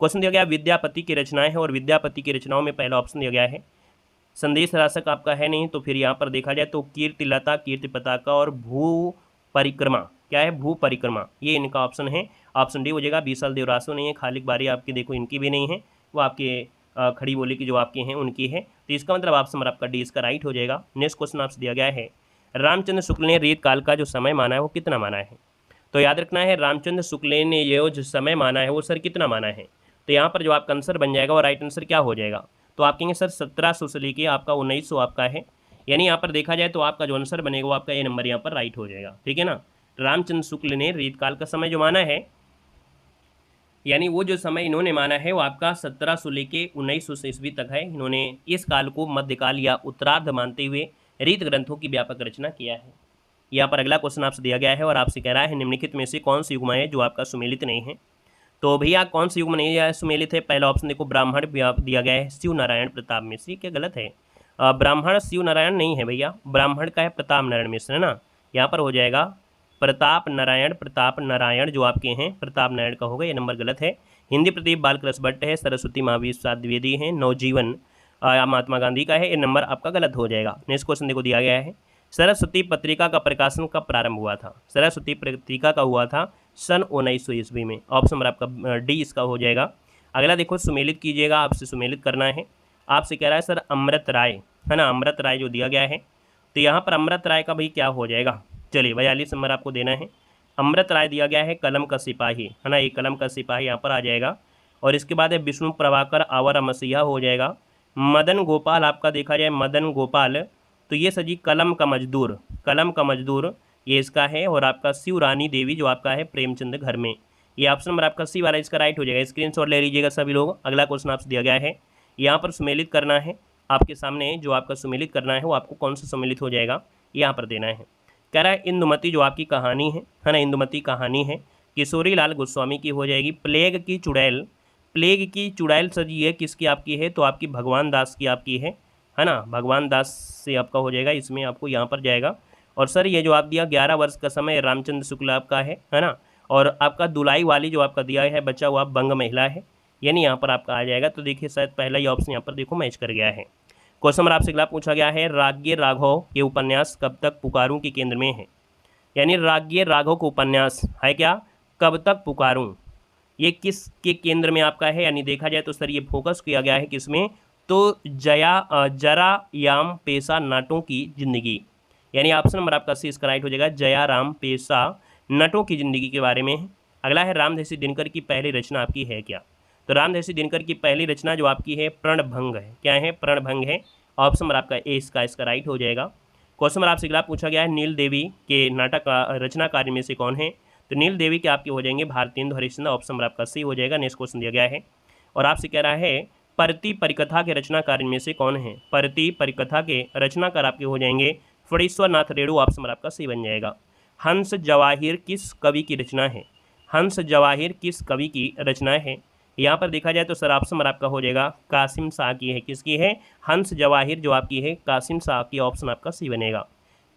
क्वेश्चन दिया गया विद्यापति की रचनाएं हैं, और विद्यापति की रचनाओं में पहला ऑप्शन दिया गया है संदेश राशक आपका है नहीं, तो फिर यहाँ पर देखा जाए तो कीर्ति लता, कीर्ति पताका और भू परिक्रमा, क्या है? भू परिक्रमा, ये इनका ऑप्शन है। ऑप्शन डी हो जाएगा। बीसल देवरासु नहीं है, खालिक बारी आपकी देखो इनकी भी नहीं है, वो आपके खड़ी बोली की जो आपकी हैं उनकी है। तो इसका मतलब ऑप्शन नंबर आपका डी इसका राइट हो जाएगा। नेक्स्ट क्वेश्चन आपसे दिया गया है रामचंद्र शुक्ल ने रीत काल का जो समय माना है वो कितना माना है? तो याद रखना है रामचंद्र शुक्ल ने ये जो समय माना है वो सर कितना माना है? तो यहाँ पर जो आपका आंसर बन जाएगा वो राइट आंसर क्या हो जाएगा? तो आप कहेंगे सर 1700 से लेके आपका 1900 आपका है, यानी यहाँ पर देखा जाए तो आपका जो आंसर बनेगा वो आपका ए नंबर यहाँ पर राइट हो जाएगा। ठीक है ना, रामचंद्र शुक्ल ने रीतकाल का समय जो माना है, यानी वो जो समय इन्होंने माना है वो आपका 1700 लेके 1900 ईस्वी तक है। इन्होंने इस काल को मध्यकाल या उत्तरार्ध मानते हुए रीत ग्रंथों की व्यापक रचना किया है। यहाँ पर अगला क्वेश्चन आपसे दिया गया है और आपसे कह रहा है निम्नलिखित में से कौन सी युग्म है जो आपका सुमेलित नहीं है? तो भैया कौन सी युग्म नहीं है सुमेलित है? पहला ऑप्शन देखो ब्राह्मण दिया गया है शिव नारायण प्रताप मिश्र, क्या गलत है? ब्राह्मण शिव नारायण नहीं है भैया, ब्राह्मण का है प्रताप नारायण मिश्र, है ना। यहाँ पर हो जाएगा प्रताप नारायण जो आपके हैं प्रताप नारायण का होगा, ये नंबर गलत है। हिंदी प्रदीप बालकृष्ण भट्ट है, सरस्वती महावीर प्रसाद द्विवेदी हैं, नवजीवन महात्मा गांधी का है, ये नंबर आपका गलत हो जाएगा। नेक्स्ट क्वेश्चन देखो दिया गया है सरस्वती पत्रिका का प्रकाशन कब प्रारंभ हुआ था? सरस्वती पत्रिका का हुआ था सन 1900 ईस्वी में। ऑप्शन नंबर आपका डी इसका हो जाएगा। अगला देखो सुमेलित कीजिएगा, आपसे सुमेलित करना है। आपसे कह रहा है सर अमृत राय, है ना, अमृत राय जो दिया गया है, तो यहाँ पर अमृत राय का भाई क्या हो जाएगा? चलिए 42 नंबर आपको देना है। अमृत राय दिया गया है कलम का सिपाही, है ना, ये कलम का सिपाही यहाँ पर आ जाएगा। और इसके बाद है विष्णु प्रभाकर आवारा मसीहा हो जाएगा। मदन गोपाल आपका देखा जाए मदन गोपाल, तो ये सजी कलम का मजदूर ये इसका है। और आपका शिवरानी देवी जो आपका है प्रेमचंद घर में, ये ऑप्शन नंबर आपका सी वाला इसका राइट हो जाएगा। स्क्रीनशॉट ले लीजिएगा सभी लोग। अगला क्वेश्चन आपसे दिया गया है, यहाँ पर सुमेलित करना है आपके सामने, जो आपका सुमेलित करना है वो आपको कौन सा सुमेलित हो जाएगा यहाँ पर देना है। कह रहा है इंदुमती जो आपकी कहानी है ना, इंदुमती कहानी है किशोरी लाल गोस्वामी की हो जाएगी। प्लेग की चुड़ैल सजी है किसकी आपकी है? तो आपकी भगवान दास की आपकी है ना, भगवान दास से आपका हो जाएगा, इसमें आपको यहाँ पर जाएगा। और सर ये जो आप दिया 11 वर्ष का समय रामचंद्र शुक्ल आपका है ना। और आपका दुलाई वाली जो आपका दिया है बच्चा वो आप बंग महिला है, यानी यहाँ पर आपका आ जाएगा। तो देखिए शायद पहला ही ऑप्शन यहाँ पर देखो मैच कर गया है। क्वेश्चन नंबर आपसे अगला पूछा गया है राज्ञ राघव के उपन्यास कब तक पुकारूं के केंद्र में है? यानी राज्ञ राघव का उपन्यास है क्या कब तक पुकारूं, ये किस के केंद्र में आपका है? यानी देखा जाए तो सर ये फोकस किया गया है किसमें? तो जरा याम पेशा नटों की जिंदगी, यानी ऑप्शन नंबर आपका सी इसका राइट हो जाएगा। जया राम पेशा नटों की जिंदगी के बारे में है। अगला है रामधेसी दिनकर की पहली रचना आपकी है क्या? तो रामधेसी दिनकर की पहली रचना जो आपकी है प्रणभंग है, क्या है? प्रणभंग है। ऑप्शन नंबर आपका ए इसका राइट हो जाएगा। क्वेश्चन नंबर आपसे अगला पूछा गया है नील देवी के नाटक रचनाकारी में से कौन है? तो नील देवी के आपके हो जाएंगे भारतेंदु हरिश्चंद्र, ऑप्शन नंबर आपका सी हो जाएगा। नेक्स्ट क्वेश्चन दिया गया है और आपसे कह रहा है परती परिकथा के रचनाकार में से कौन है? परती परिकथा के रचनाकार आपके हो जाएंगे फणीश्वर नाथ रेणु, ऑप्शन नंबर आपका सी बन जाएगा। हंस जवाहिर किस कवि की रचना है? हंस जवाहिर किस कवि की रचना है? यहाँ पर देखा जाए तो सर ऑप्शन नंबर आपका हो जाएगा कासिम शाह की है। किसकी है? हंस जवाहिर जो आपकी है कासिम शाह की, ऑप्शन आपका सी बनेगा।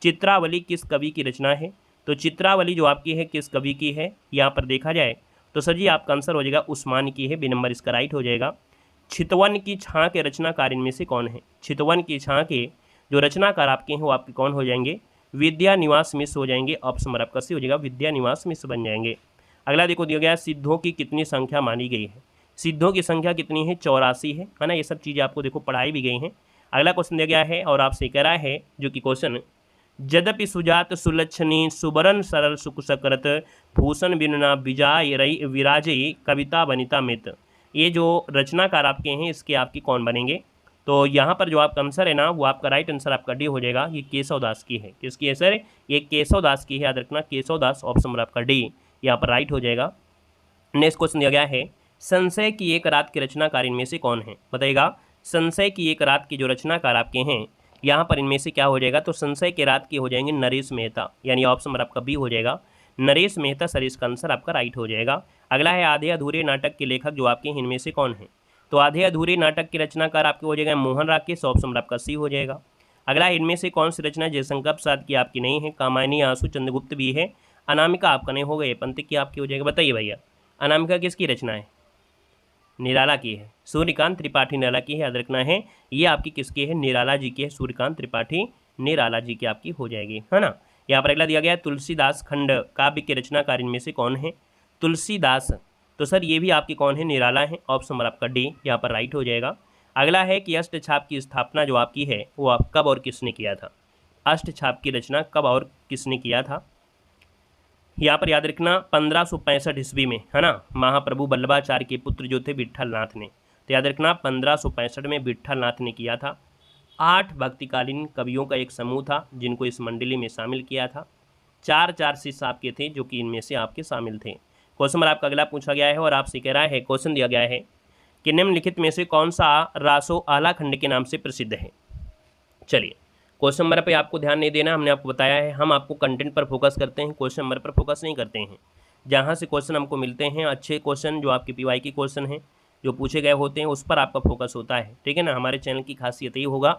चित्रावली किस कवि की रचना है? तो चित्रावली जो आपकी है किस कवि की है? यहाँ पर देखा जाए तो सर जी आपका आंसर हो जाएगा उस्मान की है, बी नंबर इसका राइट हो जाएगा। चितवन की छाँ के रचनाकार इनमें से कौन है? चितवन की छाँ के जो रचनाकार आपके हैं वो आपके कौन हो जाएंगे? विद्या निवास मिश्र हो जाएंगे, ऑप्शन नंबर आपका सी हो जाएगा, विद्या निवास मिश्र बन जाएंगे। अगला देखो दिया गया सिद्धों की कितनी संख्या मानी गई है? सिद्धों की संख्या कितनी है? 84 है ना। ये सब चीज़ें आपको देखो पढ़ाई भी गई हैं। अगला क्वेश्चन दिया गया है और आपसे कह रहा है जो कि क्वेश्चन यद्यपि सुजात सुलक्षणी सुबरन सरल सुख सकरत भूषण बिना विजाय रई विराजयी कविता वनिता मित, ये जो रचनाकार आपके हैं इसके आपकी कौन बनेंगे? तो यहाँ पर जो आपका आंसर है ना वो आपका राइट आंसर आपका डी हो जाएगा। ये केशव दास की है। किसकी है सर? ये केशव दास की है, याद रखना केशव दास। ऑप्शन नंबर आपका डी यहाँ पर राइट हो जाएगा। नेक्स्ट क्वेश्चन दिया गया है, संशय की एक रात के रचनाकार इनमें से कौन है? बताइएगा। संशय की एक रात के जो रचनाकार आपके हैं यहाँ पर इनमें से क्या हो जाएगा? तो संशय के रात के हो जाएंगे नरेश मेहता, यानी ऑप्शन नंबर आपका बी हो जाएगा। नरेश मेहता सर इसका आंसर आपका राइट हो जाएगा। अगला है, आधे अधूरे नाटक के लेखक जो आपके इनमें से कौन है? तो आधे अधूरे नाटक के रचनाकार आपके हो जाएगा मोहन राकेश। ऑप्शन नंबर आपका सी हो जाएगा। अगला इनमें से कौन सी रचना जयशंकर प्रसाद की आपकी नहीं है? कामायनी, आंसू, चंद्रगुप्त भी है। अनामिका आपका नहीं होगा, ये पंत की आपकी हो जाएगा। बताइए भैया, अनामिका किसकी रचना है? निराला की है। सूर्यकांत त्रिपाठी निराला की है, याद रखना है। ये आपकी किसकी है? निराला जी की है। सूर्यकांत त्रिपाठी निराला जी की आपकी हो जाएगी, है ना। यहाँ पर अगला दिया गया है, तुलसीदास खंड काव्य के रचनाकार इनमें से कौन है? तुलसीदास, तो सर ये भी आपकी कौन है? निराला है। ऑप्शन नंबर आपका डी यहाँ पर राइट हो जाएगा। अगला है कि अष्टछाप की स्थापना जो आपकी है वो आप कब और किसने किया था? अष्टछाप की रचना कब और किसने किया था? यहाँ पर याद रखना 1565 ईस्वी में, है ना। महाप्रभु वल्लभाचार्य के पुत्र जो थे विट्ठल नाथ ने, तो याद रखना 1565 में विट्ठल नाथ ने किया था। 8 भक्तिकालीन कवियों का एक समूह था जिनको इस मंडली में शामिल किया था। 4 शिष्य आपके थे जो कि इनमें से आपके शामिल थे। क्वेश्चन नंबर आपका अगला पूछा गया है और आपसे कह रहा है, क्वेश्चन दिया गया है कि निम्नलिखित में से कौन सा रासो आला खंड के नाम से प्रसिद्ध है? चलिए, क्वेश्चन नंबर पे आपको ध्यान नहीं देना, हमने आपको बताया है हम आपको कंटेंट पर फोकस करते हैं, क्वेश्चन नंबर पर फोकस नहीं करते हैं। जहाँ से क्वेश्चन हमको मिलते हैं अच्छे क्वेश्चन, जो आपके पीवाई के क्वेश्चन हैं जो पूछे गए होते हैं, उस पर आपका फोकस होता है, ठीक है ना। हमारे चैनल की खासियत ये होगा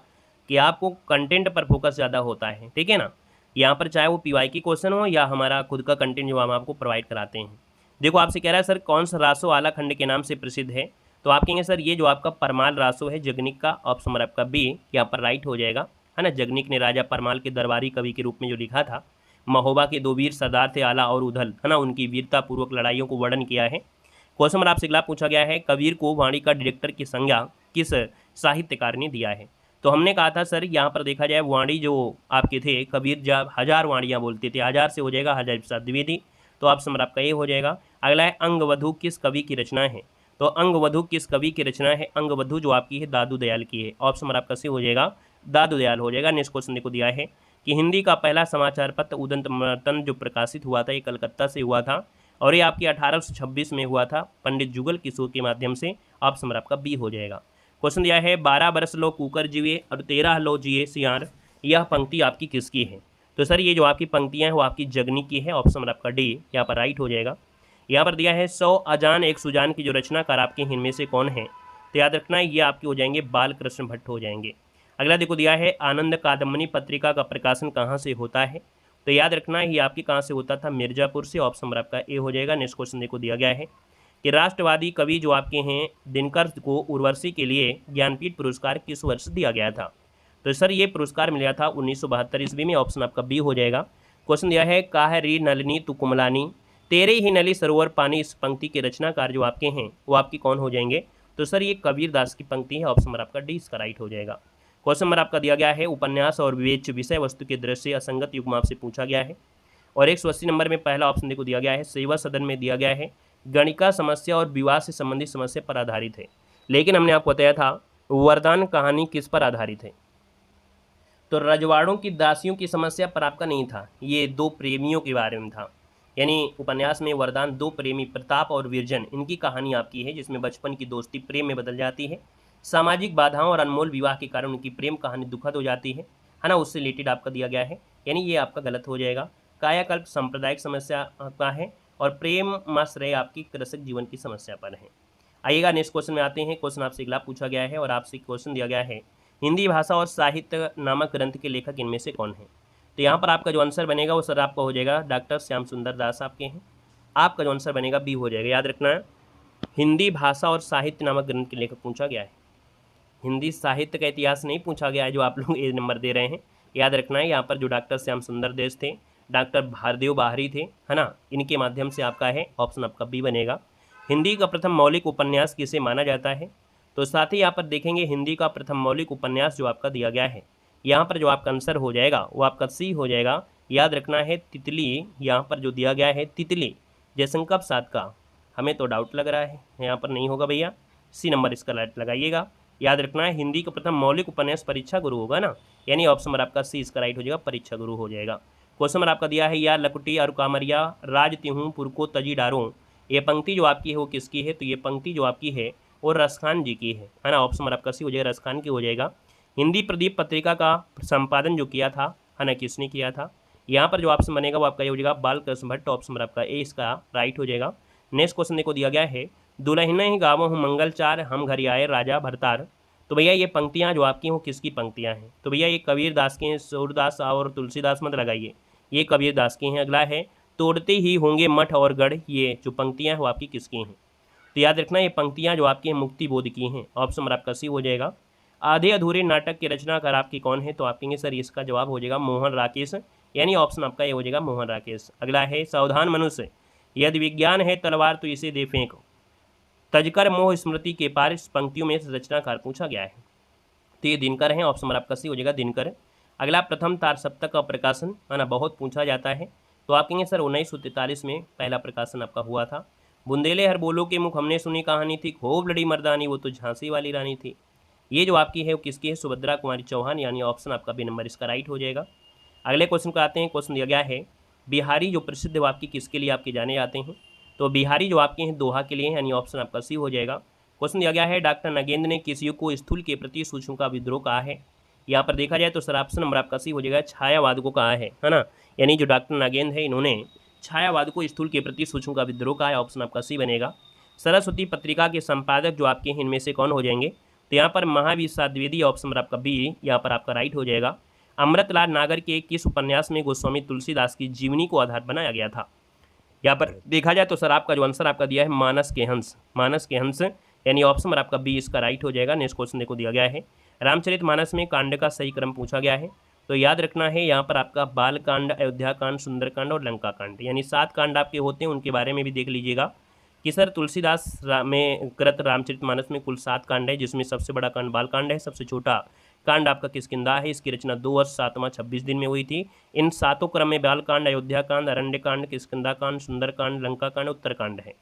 कि आपको कंटेंट पर फोकस ज़्यादा होता है, ठीक है ना। यहाँ पर चाहे वो पीवाई की क्वेश्चन हो या हमारा खुद का कंटेंट जो हम आपको प्रोवाइड कराते हैं। देखो आपसे कह रहा है सर कौन सा रासो आला खंड के नाम से प्रसिद्ध है? तो आप कहेंगे सर ये जो आपका परमाल रासो है जगनिक का। ऑप्शन नंबर आपका बी यहाँ पर राइट हो जाएगा, है ना। जगनिक ने राजा परमाल के दरबारी कवि के रूप में जो लिखा था, महोबा के 2 वीर सरदार थे आला और उधल, है ना, उनकी वीरतापूर्वक लड़ाइयों को वर्णन किया है। क्वेश्चन नंबर आपसे अगला पूछा गया है, कबीर को वाणी का डायरेक्टर की संज्ञा किस साहित्यकार ने दिया है? तो हमने कहा था सर यहाँ पर देखा जाए वाणी जो आपके थे कबीर जब 1000 वाणियाँ बोलते थे, 1000 से हो जाएगा हजारी प्रसाद द्विवेदी, तो ऑप्शन नंबर आपका ये हो जाएगा। अगला है, अंगवधू किस कवि की रचना है? तो अंगवधू किस कवि की रचना है? अंगवधू जो आपकी है दादू दयाल की है। ऑप्शन नंबर आपका सी हो जाएगा, दादू दयाल हो जाएगा। नेक्स्ट क्वेश्चन देखो दिया है कि हिंदी का पहला समाचार पत्र उदंत मतन जो प्रकाशित हुआ था ये कलकत्ता से हुआ था और ये आपकी 1826 में हुआ था पंडित जुगल किशोर के माध्यम से। ऑप्शन नंबर आपका बी हो जाएगा। क्वेश्चन दिया है, 12 बरस लो कुकर जिए और 13 लो जिए सियार, यह पंक्ति आपकी किसकी है? तो सर ये जो आपकी पंक्तियाँ हैं वो आपकी जगनी की है। ऑप्शन नंबर आपका डी यहाँ पर राइट हो जाएगा। यहाँ पर दिया है 100 अजान एक सुजान की जो रचनाकार आपके इनमें से कौन है? तो याद रखना ये आपके हो जाएंगे बाल कृष्ण भट्ट हो जाएंगे। अगला देखो दिया है, आनंद कादम्बनी पत्रिका का प्रकाशन कहाँ से होता है? तो याद रखना ये आपके कहाँ से होता था? मिर्जापुर से। ऑप्शन नंबर आपका ए हो जाएगा। नेक्स्ट क्वेश्चन देखो दिया गया है कि राष्ट्रवादी कवि जो आपके हैं दिनकर को उर्वशी के लिए ज्ञानपीठ पुरस्कार किस वर्ष दिया गया था? तो सर ये पुरस्कार मिला था 1972 ईस्वी में। ऑप्शन आपका बी हो जाएगा। क्वेश्चन दिया है, काह री नलिनी तु कुमलानी तेरे ही नली सरोवर पानी, इस पंक्ति के रचनाकार जो आपके हैं वो आपकी कौन हो जाएंगे? तो सर ये कबीर दास की पंक्ति है। ऑप्शन नंबर आपका डी इसका राइट हो जाएगा। क्वेश्चन नंबर आपका दिया गया है, उपन्यास और विवेच्य विषय वस्तु के दृश्य असंगत युग्म आपसे पूछा गया है और 180 नंबर में पहला ऑप्शन देखो दिया गया है, सेवा सदन में दिया गया है गणिका समस्या और विवाह से संबंधित समस्या पर आधारित है। लेकिन हमने आपको बताया था वरदान कहानी किस पर आधारित है? तो रजवाड़ों की दासियों की समस्या पर आपका नहीं था, ये 2 प्रेमियों के बारे में था। यानी उपन्यास में वरदान 2 प्रेमी प्रताप और विरजन इनकी कहानी आपकी है जिसमें बचपन की दोस्ती प्रेम में बदल जाती है। सामाजिक बाधाओं और अनमोल विवाह के कारण उनकी प्रेम कहानी दुखद हो जाती है ना, उससे रिलेटेड आपका दिया गया है, यानी ये आपका गलत हो जाएगा। कायाकल्प सांप्रदायिक समस्या का है और प्रेम माश्रय आपकी कृषक जीवन की समस्या पर है। आइएगा नेक्स्ट क्वेश्चन में आते हैं। क्वेश्चन आपसे अगला पूछा गया है और आपसे क्वेश्चन दिया गया है, हिंदी भाषा और साहित्य नामक ग्रंथ के लेखक इनमें से कौन है? तो यहाँ पर आपका जो आंसर बनेगा वो सर आपका हो जाएगा डॉक्टर श्याम सुंदर दास आपके हैं। आपका जो आंसर बनेगा बी हो जाएगा। याद रखना है हिंदी भाषा और साहित्य नामक ग्रंथ के लेखक पूछा गया है, हिंदी साहित्य का इतिहास नहीं पूछा गया है जो आप लोग ए नंबर दे रहे हैं। याद रखना है यहाँ पर जो डॉक्टर श्याम सुंदर देश थे, डॉक्टर भारदेव बाहरी थे, है ना, इनके माध्यम से आपका है। ऑप्शन आपका बी बनेगा। हिंदी का प्रथम मौलिक उपन्यास किसे माना जाता है? तो साथ ही यहाँ पर देखेंगे हिंदी का प्रथम मौलिक उपन्यास जो आपका दिया गया है, यहाँ पर जो आपका आंसर हो जाएगा वो आपका सी हो जाएगा। याद रखना है तितली, यहाँ पर जो दिया गया है तितली जयशंकर प्रसाद का, हमें तो डाउट लग रहा है यहाँ पर नहीं होगा भैया, सी नंबर इसका राइट लगाइएगा। याद रखना है हिंदी का प्रथम मौलिक उपन्यास परीक्षा गुरु होगा ना, यानी ऑप्शन नंबर आपका सी इसका राइट हो जाएगा, परीक्षा गुरु हो जाएगा। क्वेश्चन नंबर आपका दिया है या लकुटी और कामरिया राज तिहूँ पुरको तजी डारो, ये पंक्ति जो आपकी है वो किसकी है? तो ये पंक्ति जो आपकी है वो रसखान जी की है ना, ऑप्शन नंबर आपका सी हो जाएगा, रसखान की हो जाएगा। हिंदी प्रदीप पत्रिका का संपादन जो किया था है ना, किसने किया था? यहाँ पर जो ऑप्शन बनेगा वो आपका ये हो जाएगा बालकृष्ण भट्ट, ऑप्शन नंबर आपका ए इसका राइट हो जाएगा। नेक्स्ट क्वेश्चन देखो दिया गया है दुल्हन ही गावों हूँ मंगलचार हम घर आए राजा भरतार, तो भैया ये पंक्तियाँ जो आपकी हैं वो किसकी पंक्तियाँ हैं? तो भैया ये कबीर दास की हैं, सूरदास और तुलसीदास मत लगाइए, ये कबीर दास की हैं। अगला है तोड़ते ही होंगे मठ और गढ़, ये जो पंक्तियाँ हैं वो आपकी किसकी हैं? तो याद रखना ये पंक्तियाँ जो आपकी हैं मुक्ति बोध की हैं, ऑप्शन नंबर आपका सी हो जाएगा। आधे अधूरे नाटक के रचनाकार आपकी कौन है? तो आप कहेंगे सर इसका जवाब हो जाएगा मोहन राकेश, यानी ऑप्शन आपका ये हो जाएगा मोहन राकेश। अगला है सावधान मनुष्य यदि विज्ञान है तलवार तो इसे दे फेंक, तजकर मोह स्मृति के पार, इस पंक्तियों में से रचनाकार पूछा गया है, तो ये दिनकर है, ऑप्शन नंबर आपका सी हो जाएगा दिनकर। अगला प्रथम तार सप्तक का प्रकाशन है ना, बहुत पूछा जाता है, तो आप कहेंगे सर 1943 में पहला प्रकाशन आपका हुआ था। बुंदेले हर बोलो के मुख हमने सुनी कहानी थी, खूब लड़ी मर्दानी वो तो झांसी वाली रानी थी, ये जो आपकी है वो किसकी है? सुभद्रा कुमारी चौहान, यानी ऑप्शन आपका बी नंबर इसका राइट हो जाएगा। अगले क्वेश्चन को आते हैं, क्वेश्चन दिया गया है बिहारी जो प्रसिद्ध है आपकी किसके लिए आपके जाने जाते हैं? तो बिहारी जो आपके हैं दोहा के लिए, यानी ऑप्शन आपका सी हो जाएगा। क्वेश्चन दिया गया है डॉक्टर नगेंद्र ने किस युग को स्थूल के प्रति सूक्ष्म का विद्रोह कहा है? यहाँ पर देखा जाए तो सर ऑप्शन नंबर आपका सी हो जाएगा, छायावाद को कहा है ना, यानी जो डॉक्टर नागेंद्र है इन्होंने छायावाद को स्थूल के प्रति सूक्ष्म का विद्रोह कहा है, ऑप्शन आपका सी बनेगा। सरस्वती पत्रिका के संपादक जो आपके हैं इनमें से कौन हो जाएंगे? तो यहाँ पर महावीर साध द्विवेदी, ऑप्शन नंबर आपका बी यहाँ पर आपका राइट हो जाएगा। अमृतलाल नागर के किस उपन्यास में गोस्वामी तुलसीदास की जीवनी को आधार बनाया गया था? यहाँ पर देखा जाए तो सर आपका जो आंसर आपका दिया है मानस के हंस, मानस के हंस, यानी ऑप्शन नंबर आपका बी इसका राइट हो जाएगा। नेक्स्ट क्वेश्चन देखो दिया गया है रामचरित मानस में कांड का सही क्रम पूछा गया है, तो याद रखना है यहाँ पर आपका बाल कांड, अयोध्या कांड, सुंदरकांड और लंका कांड, यानी 7 कांड आपके होते हैं, उनके बारे में भी देख लीजिएगा कि सर तुलसीदास में कृत रामचरित मानस में कुल 7 कांड है, जिसमें सबसे बड़ा कांड बाल कांड है, सबसे छोटा कांड आपका किष्किंधा है। इसकी रचना 2 वर्ष 7 माह 26 दिन में हुई थी। इन 7 क्रम में बाल कांड, अयोध्या कांड, अरण्य कांड, किष्किंधा कांड, सुंदर कांड, लंका कांड, उत्तर कांड है।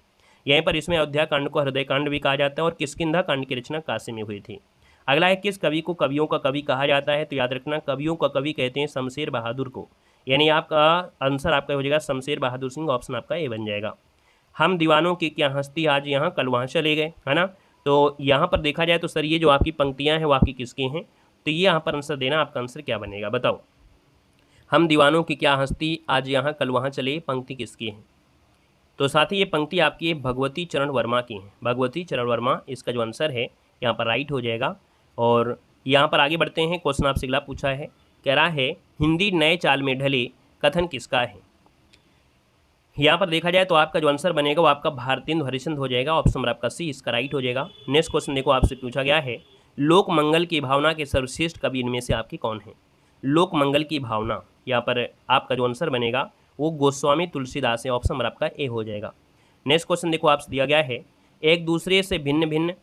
यहीं पर इसमें अयोध्या कांड को हृदय कांड भी कहा जाता है और किष्किंधा कांड की रचना काशी में हुई थी। अगला है किस कवि को कवियों का कवि कहा जाता है? तो याद रखना कवियों का कवि कहते हैं शमशेर बहादुर को, यानी आपका आंसर आपका हो जाएगा शमशेर बहादुर सिंह, ऑप्शन आपका ए बन जाएगा। हम दीवानों की क्या हस्ती आज यहाँ कल वहाँ चले गए, है ना, तो यहाँ पर देखा जाए तो सर ये जो आपकी पंक्तियाँ हैं वो आपकी किसकी हैं? तो ये यहाँ पर आंसर देना, आपका आंसर क्या बनेगा बताओ? हम दीवानों की क्या हस्ती आज यहाँ कल वहाँ चले, पंक्ति किसकी है? तो साथ ही ये पंक्ति आपकी है भगवती चरण वर्मा की है, भगवती चरण वर्मा, इसका जो आंसर है यहाँ पर राइट हो जाएगा। और यहाँ पर आगे बढ़ते हैं, क्वेश्चन आपसे अगला पूछा है, कह रहा है हिंदी नए चाल में ढले कथन किसका है? यहाँ पर देखा जाए तो आपका जो आंसर बनेगा वो आपका भारतेंदु हरिश्चंद्र हो जाएगा, ऑप्शन नंबर आपका सी इसका राइट हो जाएगा। नेक्स्ट क्वेश्चन देखो आपसे पूछा गया है लोक मंगल की भावना के सर्वश्रेष्ठ कवि इनमें से आपके कौन है? लोक मंगल की भावना, यहाँ पर आपका जो आंसर बनेगा वो गोस्वामी तुलसीदास है, ऑप्शन नंबर आपका ए हो जाएगा। नेक्स्ट क्वेश्चन देखो आपसे दिया गया है एक दूसरे से भिन्न भिन्न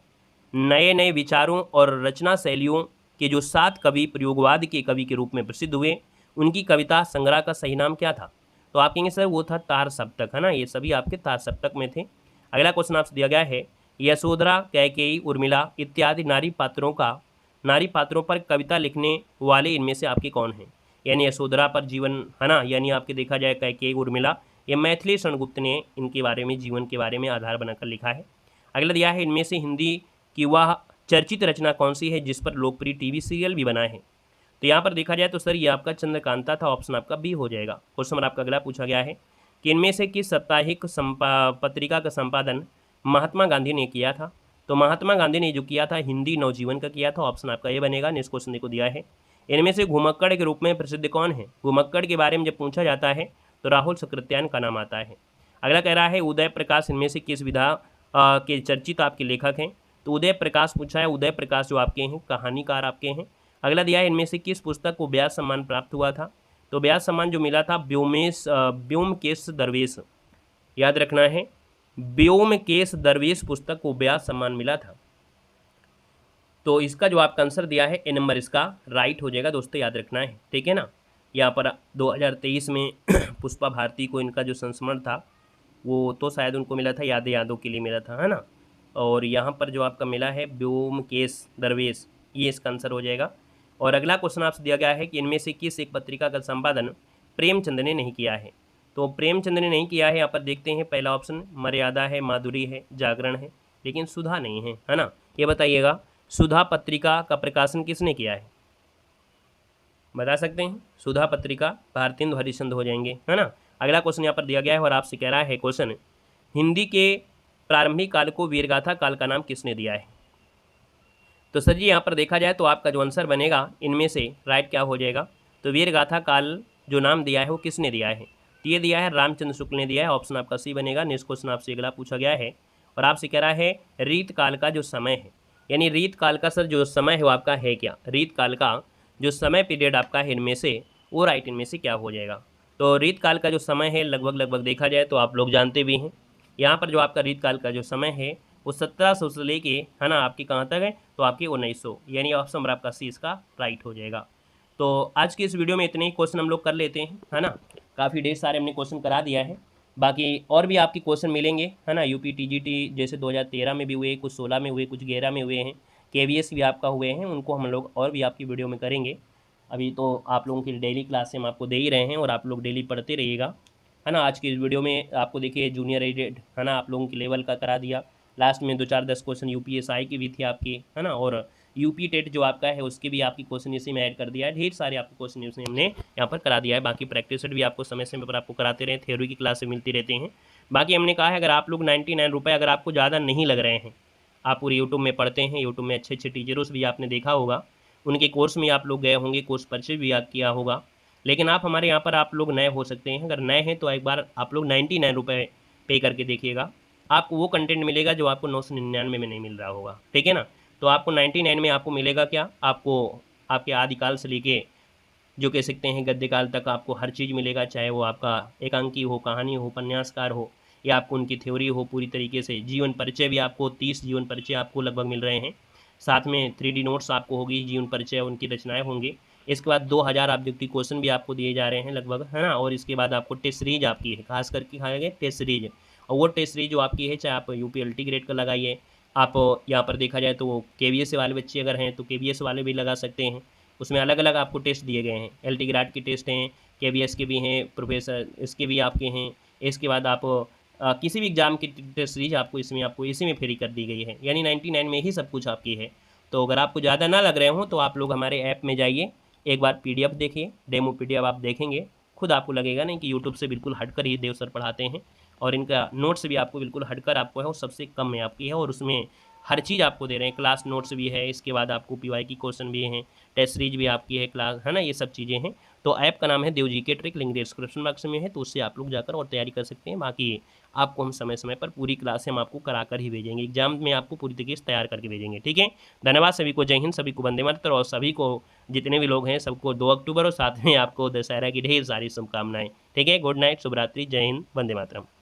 नए नए विचारों और रचना शैलियों के जो 7 कवि प्रयोगवाद के कवि के रूप में प्रसिद्ध हुए, उनकी कविता संग्रह का सही नाम क्या था? तो आप कहेंगे सर वो था तार सप्तक, है ना, ये सभी आपके तार सप्तक में थे। अगला क्वेश्चन आपसे दिया गया है यशोधरा, कैकेयी, उर्मिला इत्यादि नारी पात्रों पर कविता लिखने वाले इनमें से आपके कौन हैं? यानी यशोधरा पर जीवन, है ना, यानी आपके देखा जाए कैकेयी, उर्मिला, ये मैथिली शरणगुप्त ने इनके बारे में, जीवन के बारे में आधार बनाकर लिखा है। अगला दिया है इनमें से हिंदी की वह चर्चित रचना कौन सी है जिस पर लोकप्रिय टीवी सीरियल भी बना है? तो यहाँ पर देखा जाए तो सर ये आपका चंद्रकांता था, ऑप्शन आपका बी हो जाएगा। क्वेश्चन आपका अगला पूछा गया है कि इनमें से किस साप्ताहिक पत्रिका का संपादन महात्मा गांधी ने किया था? तो महात्मा गांधी ने जो किया था हिंदी नवजीवन का किया था, ऑप्शन आपका ये बनेगा। नेक्स्ट क्वेश्चन को दिया है इनमें से घुमक्कड़ के रूप में प्रसिद्ध कौन है? घुमक्कड़ के बारे में जब पूछा जाता है तो राहुल सकृत्यायन का नाम आता है। अगला कह रहा है उदय प्रकाश इनमें से किस विधा के चर्चित आपके लेखक हैं? तो उदय प्रकाश पूछा है, उदय प्रकाश जो आपके हैं कहानीकार आपके हैं। अगला दिया है इनमें से किस पुस्तक को व्यास सम्मान प्राप्त हुआ था? तो व्यास सम्मान जो मिला था व्योमकेश दरवेश, याद रखना है व्योमकेश दरवेश पुस्तक को व्यास सम्मान मिला था। तो इसका जो आपका आंसर दिया है ए नंबर इसका राइट हो जाएगा दोस्तों, याद रखना है, ठीक है ना। यहाँ पर 2023 में पुष्पा भारती को इनका जो संस्मरण था वो तो शायद उनको मिला था यादों के लिए मिला था, है ना। और यहाँ पर जो आपका मिला है ब्योमकेश दरवेश, ये इसका आंसर हो जाएगा। और अगला क्वेश्चन आपसे दिया गया है कि इनमें से किस एक पत्रिका का संपादन प्रेमचंद ने नहीं किया है। तो प्रेमचंद ने नहीं किया है, यहाँ पर देखते हैं पहला ऑप्शन मर्यादा है, माधुरी है, जागरण है, लेकिन सुधा नहीं है ना। ये बताइएगा सुधा पत्रिका का प्रकाशन किसने किया है, बता सकते हैं। सुधा पत्रिका भारतेंदु हरिश्चंद्र हो जाएंगे, है ना। अगला क्वेश्चन यहाँ पर दिया गया है और आपसे कह रहा है क्वेश्चन, हिंदी के प्रारंभिक काल को वीरगाथा काल का नाम किसने दिया है। तो सर जी यहाँ पर देखा जाए तो आपका जो आंसर बनेगा इनमें से राइट क्या हो जाएगा, तो वीरगाथा काल जो नाम दिया है वो किसने दिया है, तो ये दिया है रामचंद्र शुक्ल ने दिया है। ऑप्शन आपका सी बनेगा। नेक्स्ट क्वेश्चन आपसे अगला पूछा गया है और आपसे कह रहा है रीत काल का जो समय है, यानी रीत काल का सर जो समय है वो आपका है क्या, रीत काल का जो समय पीरियड आपका है इनमें से वो राइट इनमें से क्या हो जाएगा। तो रीत काल का जो समय है लगभग देखा जाए तो आप लोग जानते भी हैं, यहाँ पर जो आपका रीत काल का जो समय है वो 1700 से लेके, है ना, आपकी कहाँ तक है, तो आपकी 1900, यानी ऑप्शन नंबर आपका सी इसका राइट हो जाएगा। तो आज की इस वीडियो में इतने ही क्वेश्चन हम लोग कर लेते हैं, है ना। काफ़ी ढेर सारे हमने क्वेश्चन करा दिया है, बाकी और भी आपके क्वेश्चन मिलेंगे, है ना। यूपी टीजीटी जैसे 2013 में भी हुए, कुछ 16 में हुए, कुछ 11 में हुए हैं, केवीएस भी आपका हुए हैं, उनको हम लोग और भी आपकी वीडियो में करेंगे। अभी तो आप लोगों की डेली क्लास हम आपको दे ही रहे हैं और आप लोग डेली पढ़ते रहिएगा, है ना। आज की इस वीडियो में आपको देखिए जूनियर एडेड, है ना, आप लोगों के लेवल का करा दिया। लास्ट में 2-4-10 क्वेश्चन यूपीएसआई की भी थी आपकी, है ना, और यूपी टेट जो आपका है उसकी भी आपकी क्वेश्चन इसी में ऐड कर दिया है। ढेर सारे आपको क्वेश्चन इसी हमने यहाँ पर करा दिया है। बाकी प्रैक्टिस सेट भी आपको समय समय पर आपको कराते रहे, थ्योरी की क्लासें मिलती रहती हैं। बाकी हमने कहा है अगर आप लोग 99 रुपये अगर आपको ज़्यादा नहीं लग रहे हैं, आप पूरे यूट्यूब में पढ़ते हैं, यूट्यूब में अच्छे अच्छे टीचर्स भी आपने देखा होगा, उनके कोर्स में आप लोग गए होंगे, कोर्स परचेज भी याद किया होगा, लेकिन आप हमारे यहाँ पर आप लोग नए हो सकते हैं। अगर नए हैं तो एक बार आप लोग 99 रुपये पे करके देखिएगा, आपको वो कंटेंट मिलेगा जो आपको 999 में नहीं मिल रहा होगा, ठीक है ना। तो आपको 99 में आपको मिलेगा क्या, आपको आपके आदिकाल से लेके जो कह सकते हैं गद्यकाल तक आपको हर चीज़ मिलेगा, चाहे वो आपका एकांकी हो, कहानी हो, उपन्यासकार हो, या आपको उनकी थ्योरी हो पूरी तरीके से। जीवन परिचय भी आपको 30 जीवन परिचय आपको लगभग मिल रहे हैं, साथ में 3D नोट्स आपको होगी, जीवन परिचय उनकी रचनाएं होंगी। इसके बाद 2000 ऑब्जेक्टिव क्वेश्चन भी आपको दिए जा रहे हैं लगभग, है ना। और इसके बाद आपको टेस्ट सीरीज आपकी है, खास करके खाएंगे टेस्ट सीरीज, और वो टेस्ट सीरीज जो आपकी है, चाहे आप UPLT ग्रेड का लगाइए, आप यहाँ पर देखा जाए तो KVS वाले बच्चे अगर हैं तो KVS वाले भी लगा सकते हैं। उसमें अलग अलग आपको टेस्ट दिए गए हैं, LT ग्रेड के टेस्ट हैं, KVS के भी हैं, प्रोफेसर इसके भी आपके हैं। इसके बाद आप किसी भी एग्जाम की टेस्ट सीरीज आपको इसी में फ्री कर दी गई है, यानी 99 में ही सब कुछ आपकी है। तो अगर आपको ज़्यादा ना लग रहे हो तो आप लोग हमारे ऐप में जाइए, एक बार PDF देखिए, डेमो PDF आप देखेंगे, खुद आपको लगेगा नहीं कि यूट्यूब से बिल्कुल हटकर ही देव सर पढ़ाते हैं, और इनका नोट्स भी आपको बिल्कुल हटकर आपको है, वो सबसे कम में आपकी है, और उसमें हर चीज़ आपको दे रहे हैं। क्लास नोट्स भी है, इसके बाद आपको PY की क्वेश्चन भी हैं, टेस्ट सीरीज भी आपकी है, क्लास, है ना, ये सब चीज़ें हैं। तो ऐप का नाम है Dev GK trick, link description box में है, तो उससे आप लोग जाकर और तैयारी कर सकते हैं। बाकी आपको हम समय समय पर पूरी क्लास हम आपको करा कर ही भेजेंगे, एग्जाम में आपको पूरी तरीके से तैयार करके भेजेंगे, ठीक है। धन्यवाद सभी को, जय हिंद, सभी को वंदे मातरम, और सभी को जितने भी लोग हैं सबको 2 अक्टूबर और साथ में आपको दशहरा की ढेर सारी शुभकामनाएं, ठीक है। गुड नाइट, शुभ रात्रि, जय हिंद, वंदे मातरम।